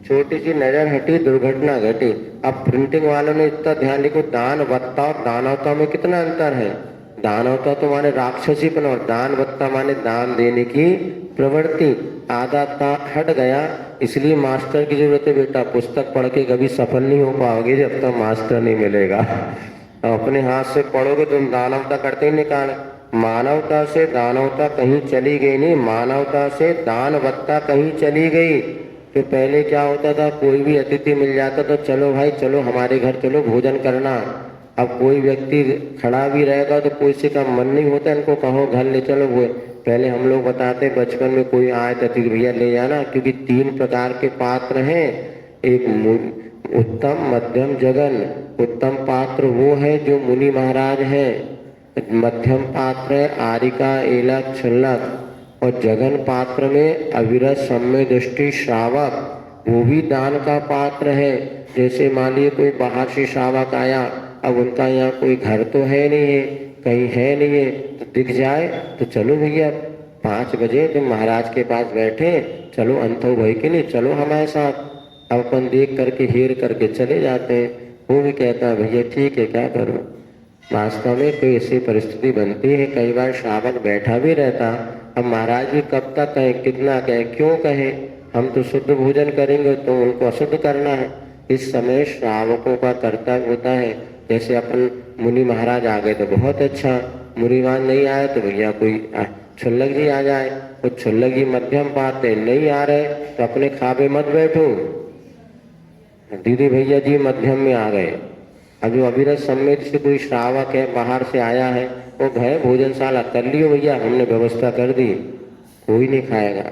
छोटी सी नजर हटी दुर्घटना घटी। अब प्रिंटिंग वालों ने इतना ध्यान लिखो, दानवत्ता और दानवता में कितना अंतर है। दानवता तो माने राक्षसीपन और दानवत्ता माने दान देने की प्रवृत्ति। आधा ता हट गया, इसलिए मास्टर की जरूरत है बेटा। पुस्तक पढ़ के कभी सफल नहीं हो पाओगे जब तक मास्टर नहीं मिलेगा। अपने हाथ से पढ़ोगे तुम दानवता करते ही निकाल। मानवता से दानवता कहीं चली गई नहीं, मानवता से दानवत्ता कहीं चली गई। तो पहले क्या होता था, कोई भी अतिथि मिल जाता तो चलो भाई चलो हमारे घर चलो भोजन करना। अब कोई व्यक्ति खड़ा भी रहेगा तो कोई से का मन नहीं होता, इनको कहो घर ले चलो। वो पहले हम लोग बताते बचपन में, कोई आए तो अतिथि भैया ले जाना, क्योंकि 3 प्रकार के पात्र हैं, एक उत्तम, मध्यम, जगन। उत्तम पात्र वो है जो मुनि महाराज है, मध्यम पात्र है आरिका, एलक, छल्लक, और जगन पात्र में अविरत, सम्य दृष्टि, श्रावक, वो भी दान का पात्र है। जैसे मान लीजिए कोई बाहर से श्रावक आया, अब उनका यहाँ कोई घर तो है नहीं है, कहीं है नहीं है, तो दिख जाए तो चलो भैया 5 बजे तुम महाराज के पास बैठे, चलो अंतो भाई के नहीं, चलो हमारे साथ। अब अपन देख करके हेर करके चले जाते हैं। वो भी कहता है भैया ठीक है, क्या करूं। वास्तव में कोई ऐसी परिस्थिति बनती है, कई बार श्रावक बैठा भी रहता। अब महाराज भी कब तक कहें, कितना कहें, क्यों कहें, हम तो शुद्ध भोजन करेंगे तो उनको अशुद्ध करना है। इस समय श्रावकों का कर्तव्य होता है। जैसे अपन मुनि महाराज आ गए तो बहुत अच्छा, मुनिवान नहीं आए तो भैया कोई छुल्लक जी आ जाए, तो छुल्लक जी मध्यम पाते नहीं आ रहे तो अपने खाबे मत बैठो, दीदी भैया जी मध्यम में आ गए। अब जो अविरत सम्मेत से कोई श्रावक है बाहर से आया है, वो भय भोजनशाला कर लियो भैया, हमने व्यवस्था कर दी, कोई नहीं खाएगा।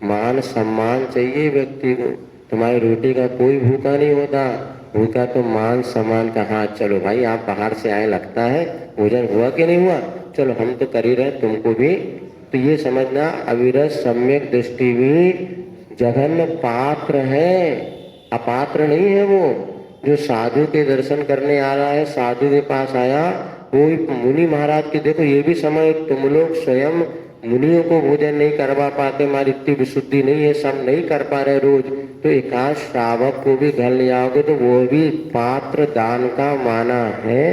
मान सम्मान चाहिए व्यक्ति को। तुम्हारी रोटी का कोई भूखा नहीं होता, भूखा तो मान सम्मान का। हाथ चलो भाई आप बाहर से आए, लगता है भोजन हुआ कि नहीं हुआ, चलो हम तो कर ही रहे, तुमको भी। तो ये समझना, अविरत सम्यक दृष्टि भी जघन्य पात्र है, अपात्र नहीं है। वो जो साधु के दर्शन करने आ रहा है, साधु के पास आया, कोई मुनि महाराज की, देखो ये भी समय, तुम लोग स्वयं मुनियों को भोजन नहीं करवा पाते, हमारी इतनी विशुद्धि नहीं है, सब नहीं कर पा रहे रोज, तो एकाध श्रावक को भी घर ले आओगे तो वो भी पात्र दान का माना है।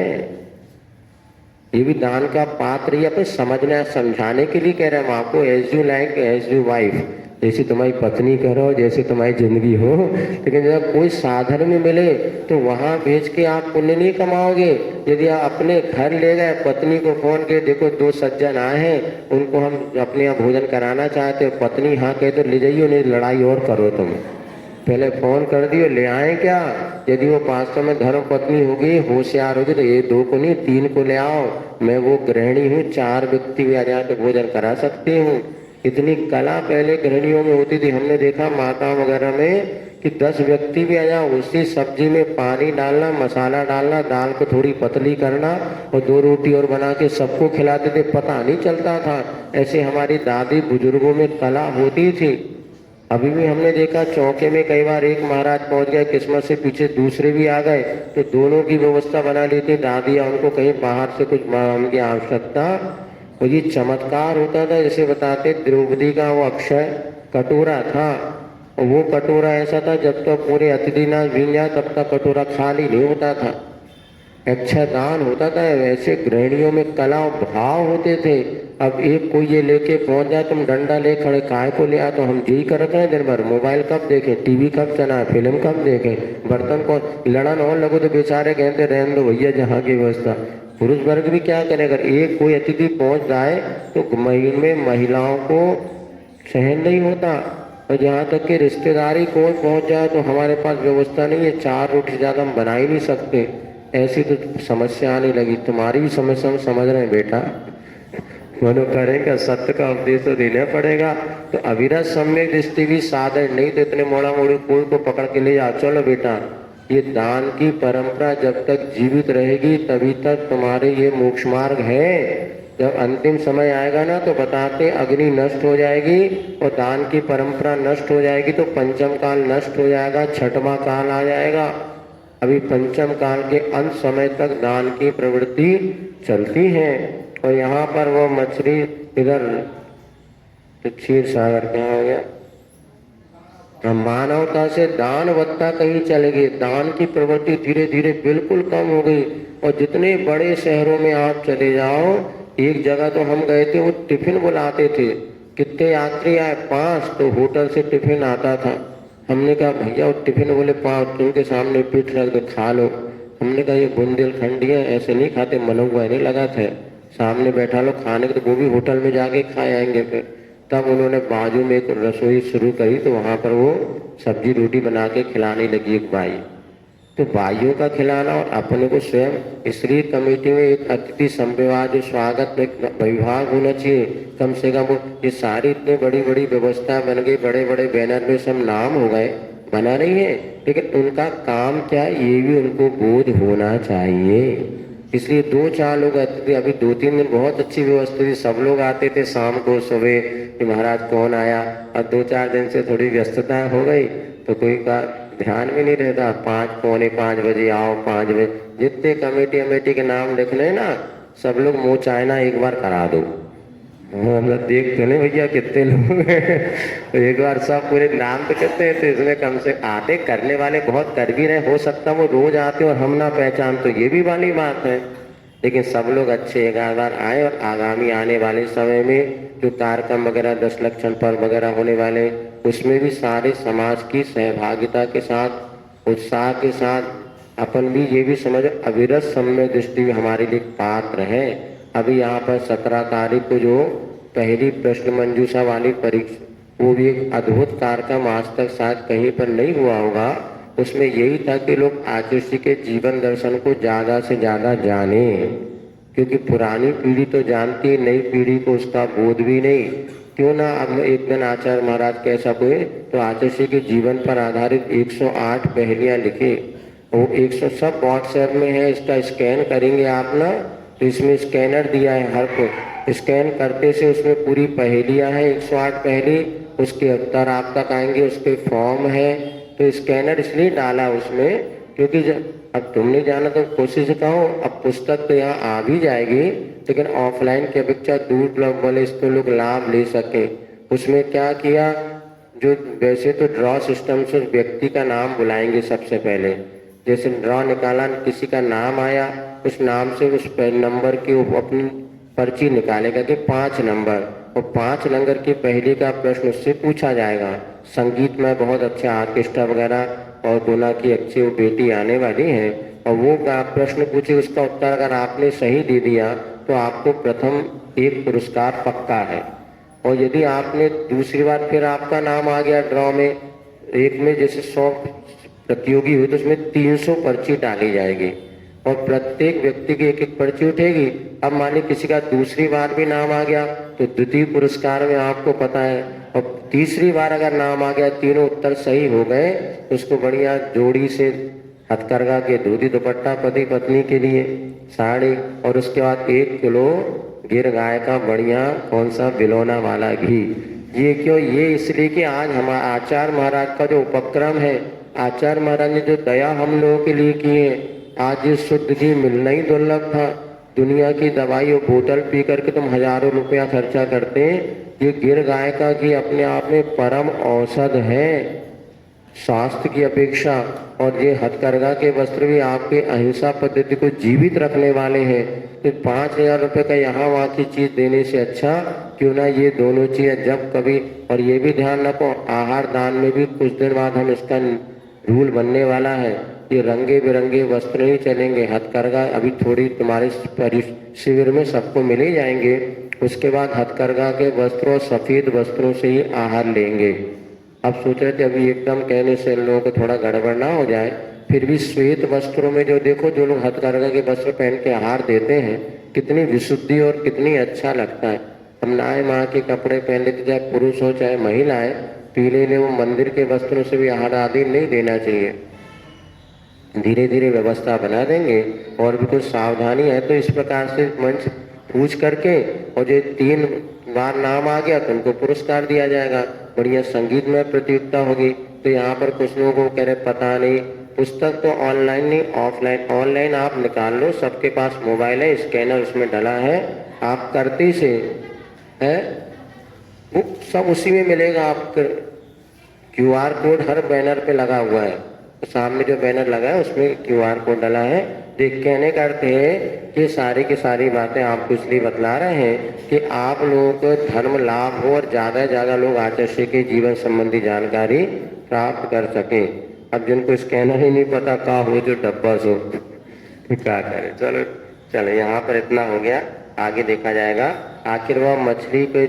ये भी दान का पात्र, ये अपने समझना समझाने के लिए कह रहे हैं हम आपको। As you like as you wife, जैसे तुम्हारी पत्नी करो, जैसे तुम्हारी जिंदगी हो। लेकिन जब कोई साधन में मिले तो वहाँ भेज के आप पुण्य नहीं कमाओगे। यदि आप अपने घर ले गए, पत्नी को फोन के, देखो 2 सज्जन आए हैं, उनको हम अपने यहाँ भोजन कराना चाहते हो, पत्नी हाँ कहे तो ले जाइए, नहीं लड़ाई और करो तुम, पहले फोन कर दियो ले आए क्या। यदि वो 500 में धर्म पत्नी होगी, होशियार होगी, तो ये 2 को नहीं 3 को ले आओ, मैं वो गृहिणी हूँ, 4 व्यक्ति भी आ जाए तो भोजन करा सकती हूँ। इतनी कला पहले गृहिणियों में होती थी। हमने देखा माता वगैरह में कि 10 व्यक्ति भी आ जाओ, उसी सब्जी में पानी डालना, मसाला डालना, दाल को थोड़ी पतली करना और 2 रोटी और बना के सबको खिलाते थे, पता नहीं चलता था। ऐसे हमारी दादी बुजुर्गों में कला होती थी। अभी भी हमने देखा चौके में कई बार एक महाराज पहुंच गए, किस्मत से पीछे दूसरे भी आ गए, तो दोनों की व्यवस्था बना ली थी दादियाँ, उनको कहीं बाहर से कुछ की आवश्यकता। और ये चमत्कार होता था, जैसे बताते द्रौपदी का वो अक्षय कटोरा था, और वो कटोरा ऐसा था जब तक पूरे अतिथि ना भीग जाए तब तक कटोरा खाली नहीं होता था, अच्छा दान होता था। वैसे गृहिणियों में कला और भाव होते थे। अब एक कोई ये लेके पहुंच जाए, तुम डंडा ले खड़े काहे को ले आ, तो हम यही कर रखे हैं दिन भर, मोबाइल कब देखें, टीवी कब चलाएं, फिल्म कब देखें, बर्तन कौन लड़न और लगो तो बेचारे कहते रहने दो भैया जहाँ की व्यवस्था। पुरुष वर्ग भी क्या करे, अगर एक कोई अतिथि पहुंच जाए तो में महिलाओं को सहन नहीं होता, और जहाँ तक कि रिश्तेदारी कोई पहुंच जाए तो हमारे पास व्यवस्था नहीं है, 4 रोटी ज़्यादा हम बना ही नहीं सकते, ऐसी तो समस्या आने लगी। तुम्हारी भी समस्या हम समझ रहे हैं बेटा, मनो करेंगे सत्य का उपदेश तो देना पड़ेगा। तो अविरत सम्यक दृष्टि भी साधन नहीं, तो इतने मोड़ा मोड़ी कोई को पकड़ के ले जाओ, चलो बेटा ये दान की परंपरा जब तक जीवित रहेगी तभी तक तुम्हारे ये मोक्ष मार्ग है। जब अंतिम समय आएगा ना तो बताते अग्नि नष्ट हो जाएगी और दान की परंपरा नष्ट हो जाएगी, तो पंचम काल नष्ट हो जाएगा, छठवां काल आ जाएगा। अभी पंचम काल के अंत समय तक दान की प्रवृत्ति चलती है। और यहाँ पर वो मछली इधर क्षीर सागर क्या हो गया, मानवता से दानवत्ता कहीं चले गई, दान की प्रवृत्ति धीरे धीरे बिल्कुल कम हो गई। और जितने बड़े शहरों में आप चले जाओ, एक जगह तो हम गए थे, वो टिफिन बुलाते थे, कितने यात्री आए 5, तो होटल से टिफिन आता था। हमने कहा भैया वो टिफिन, बोले 5, उनके सामने पीठ रख दो खा लो। हमने कहा ये बुंदेलखंडी है, ऐसे नहीं खाते, मनोवा नहीं लगा था, सामने बैठा लो खाने के, तो वो भी होटल में जाके खाए आएंगे। फिर तब उन्होंने बाजू में एक रसोई शुरू करी, तो वहाँ पर वो सब्जी रोटी बना के खिलाने लगी एक बाई। तो बाइयों का खिलाना और अपने को स्वयं, इसलिए कमेटी में एक अतिथि संविवाद जो स्वागत विभाग होना चाहिए कम से कम। ये सारी इतनी बड़ी बड़ी व्यवस्था बन गई, बड़े बड़े बैनर में सब नाम हो गए, बना नहीं है, लेकिन उनका काम क्या है ये भी उनको बोध होना चाहिए। इसलिए 2-4 लोग आते थे, अभी 2-3 दिन बहुत अच्छी व्यवस्था थी, सब लोग आते थे शाम को सुबह कि महाराज कौन आया। और 2-4 दिन से थोड़ी व्यस्तता हो गई तो कोई का ध्यान भी नहीं रहता, 5 पौने 5 बजे आओ, 5 बजे जितने कमेटी के नाम लिखने ना, सब लोग मुँह चाइना एक बार करा दो, हम लोग देख तो नहीं भैया कितने लोग हैं, तो एक बार सब पूरे नाम तो कहते हैं, तो इसमें कम से आते करने वाले बहुत कर भी रहे, हो सकता वो रोज आते और हम ना पहचान, तो ये भी वाली बात है। लेकिन सब लोग अच्छे एक बार आए, और आगामी आने वाले समय में जो कार्यक्रम वगैरह 10 लक्षण पर्व वगैरह होने वाले, उसमें भी सारे समाज की सहभागिता के साथ, उत्साह के साथ अपन भी ये भी समझ अविरत सम्यक दृष्टि हमारे लिए पात्र है। अभी यहाँ पर 17 तारीख को जो पहली प्रश्न मंजूषा वाली परीक्षा, वो भी एक अद्भुत कार्यक्रम, आज तक शायद कहीं पर नहीं हुआ होगा। उसमें यही था कि लोग आचार्य के जीवन दर्शन को ज़्यादा से ज़्यादा जाने, क्योंकि पुरानी पीढ़ी तो जानती है, नई पीढ़ी को उसका बोध भी नहीं। क्यों ना अब एक दिन आचार्य महाराज कैसा हुए तो आचार्य के जीवन पर आधारित 108 पहेलियाँ लिखे, वो 100 सब व्हाट्सएप में है, इसका स्कैन करेंगे आप ना, तो इसमें स्कैनर दिया है, हर को स्कैन करते से उसमें पूरी पहेलियाँ हैं, 108 पहेली, उसके उत्तर आप तक आएंगे, उसके फॉर्म है। तो स्कैनर इसलिए डाला उसमें क्योंकि अब तुमने जाना तो कोशिश करो, अब पुस्तक तो यहाँ आ भी जाएगी, लेकिन ऑफलाइन की अपेक्षा दूर लोग बोले इसको लोग लाभ ले सके। उसमें क्या किया, जो वैसे तो ड्रॉ सिस्टम से व्यक्ति का नाम बुलाएंगे सबसे पहले, जैसे ड्रॉ निकाला, किसी का नाम आया, उस नाम से उस नंबर की अपनी पर्ची निकालेगा कि 5 नंबर, और 5 नंबर की पहले का प्रश्न उससे पूछा जाएगा। संगीत में बहुत अच्छा आर्केस्ट्रा वगैरह और गुना की अच्छी वो बेटी आने वाली है, और वो प्रश्न पूछे, उसका उत्तर अगर आपने सही दे दिया तो आपको प्रथम एक पुरस्कार पक्का है। और यदि आपने दूसरी बार फिर आपका नाम आ गया ड्रॉ में, एक में जैसे 100 प्रतियोगी हुई तो उसमें 300 पर्ची डाली जाएगी, और प्रत्येक व्यक्ति की एक पर्ची उठेगी। अब मान ली किसी का दूसरी बार भी नाम आ गया तो द्वितीय पुरस्कार में आपको पता है, और तीसरी बार अगर नाम आ गया, तीनों उत्तर सही हो गए तो उसको बढ़िया जोड़ी से हथकरघा के धोती दुपट्टा पति पत्नी के लिए साड़ी, और उसके बाद 1 किलो गिर गाय का बढ़िया कौन सा बिलोना वाला घी। ये क्यों, ये इसलिए कि आज हमारा आचार्य महाराज का जो उपक्रम है, आचार्य महाराज ने जो दया हम लोगों के लिए की है, आज ये शुद्ध घी मिलना ही दुर्लभ था। दुनिया की दवाई और बोतल पी करके तुम हजारों रुपया खर्चा करते हैं, ये गिर गाय का घी अपने आप में परम औषध है। स्वास्थ्य की अपेक्षा, और ये हथकरघा के वस्त्र भी आपके अहिंसा पद्धति को जीवित रखने वाले हैं। तो 5,000 रुपये का यहाँ वहाँ की चीज़ देने से अच्छा क्यों ना ये दोनों चीज़ें जब कभी, और ये भी ध्यान रखो आहार दान में भी कुछ दिन बाद हम इसका रूल बनने वाला है। ये रंगे बिरंगे वस्त्र नहीं चलेंगे, हथकरघा अभी थोड़ी तुम्हारे शिविर में सबको मिले जाएंगे, उसके बाद हथकरघा के वस्त्रों और सफ़ेद वस्त्रों से ही आहार लेंगे। अब सोच रहे थे अभी एकदम कहने से इन लोगों को थोड़ा गड़बड़ ना हो जाए, फिर भी श्वेत वस्त्रों में जो देखो जो लोग हथकरघा के वस्त्र पहन के आहार देते हैं कितनी विशुद्धि और कितनी अच्छा लगता है। हम नहाए माँ के कपड़े पहन लेते, चाहे पुरुष हो चाहे महिलाएं, पीले ने वो मंदिर के वस्त्रों से भी आहार आदि नहीं देना चाहिए। धीरे धीरे व्यवस्था बना देंगे, और भी कुछ सावधानी है तो इस प्रकार से मंच पूछ करके, और जो 3 बार नाम आ गया तो उनको पुरस्कार दिया जाएगा। बढ़िया संगीत में प्रतियोगिता होगी। तो यहाँ पर कुछ लोगों को कह रहे पता नहीं, पुस्तक तो ऑनलाइन नहीं ऑफलाइन, ऑनलाइन आप निकाल लो, सबके पास मोबाइल है, स्कैनर उसमें डला है, आप करते से है वो सब उसी में मिलेगा। आप QR कोड हर बैनर पे लगा हुआ है, तो सामने जो बैनर लगा है उसमें QR कोड डला है। देख कहने का अर्थ है कि सारी की सारी बातें आपको इसलिए बतला रहे हैं कि आप लोगों को धर्म लाभ हो और ज़्यादा से ज़्यादा लोग आचार्य के जीवन संबंधी जानकारी प्राप्त कर सकें। अब जिनको स्कैनर ही नहीं पता का हो जो डब्बा सो क्या करें। चलो यहाँ पर इतना हो गया, आगे देखा जाएगा। आखिर वह मछली पे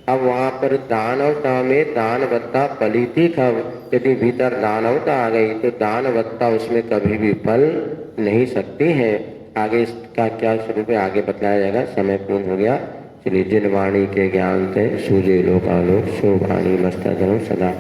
अब वहाँ पर दानवता में दानवत्ता फली थी खब, यदि भीतर दानवता आ गई तो दानवत्ता उसमें कभी भी फल नहीं सकती है। आगे इसका क्या स्वरूप है आगे बतलाया जाएगा। समय पूर्ण हो गया। चलिए, जिन वाणी के ज्ञान से सूझे लोकालोक, सो वाणी मस्तक सदा।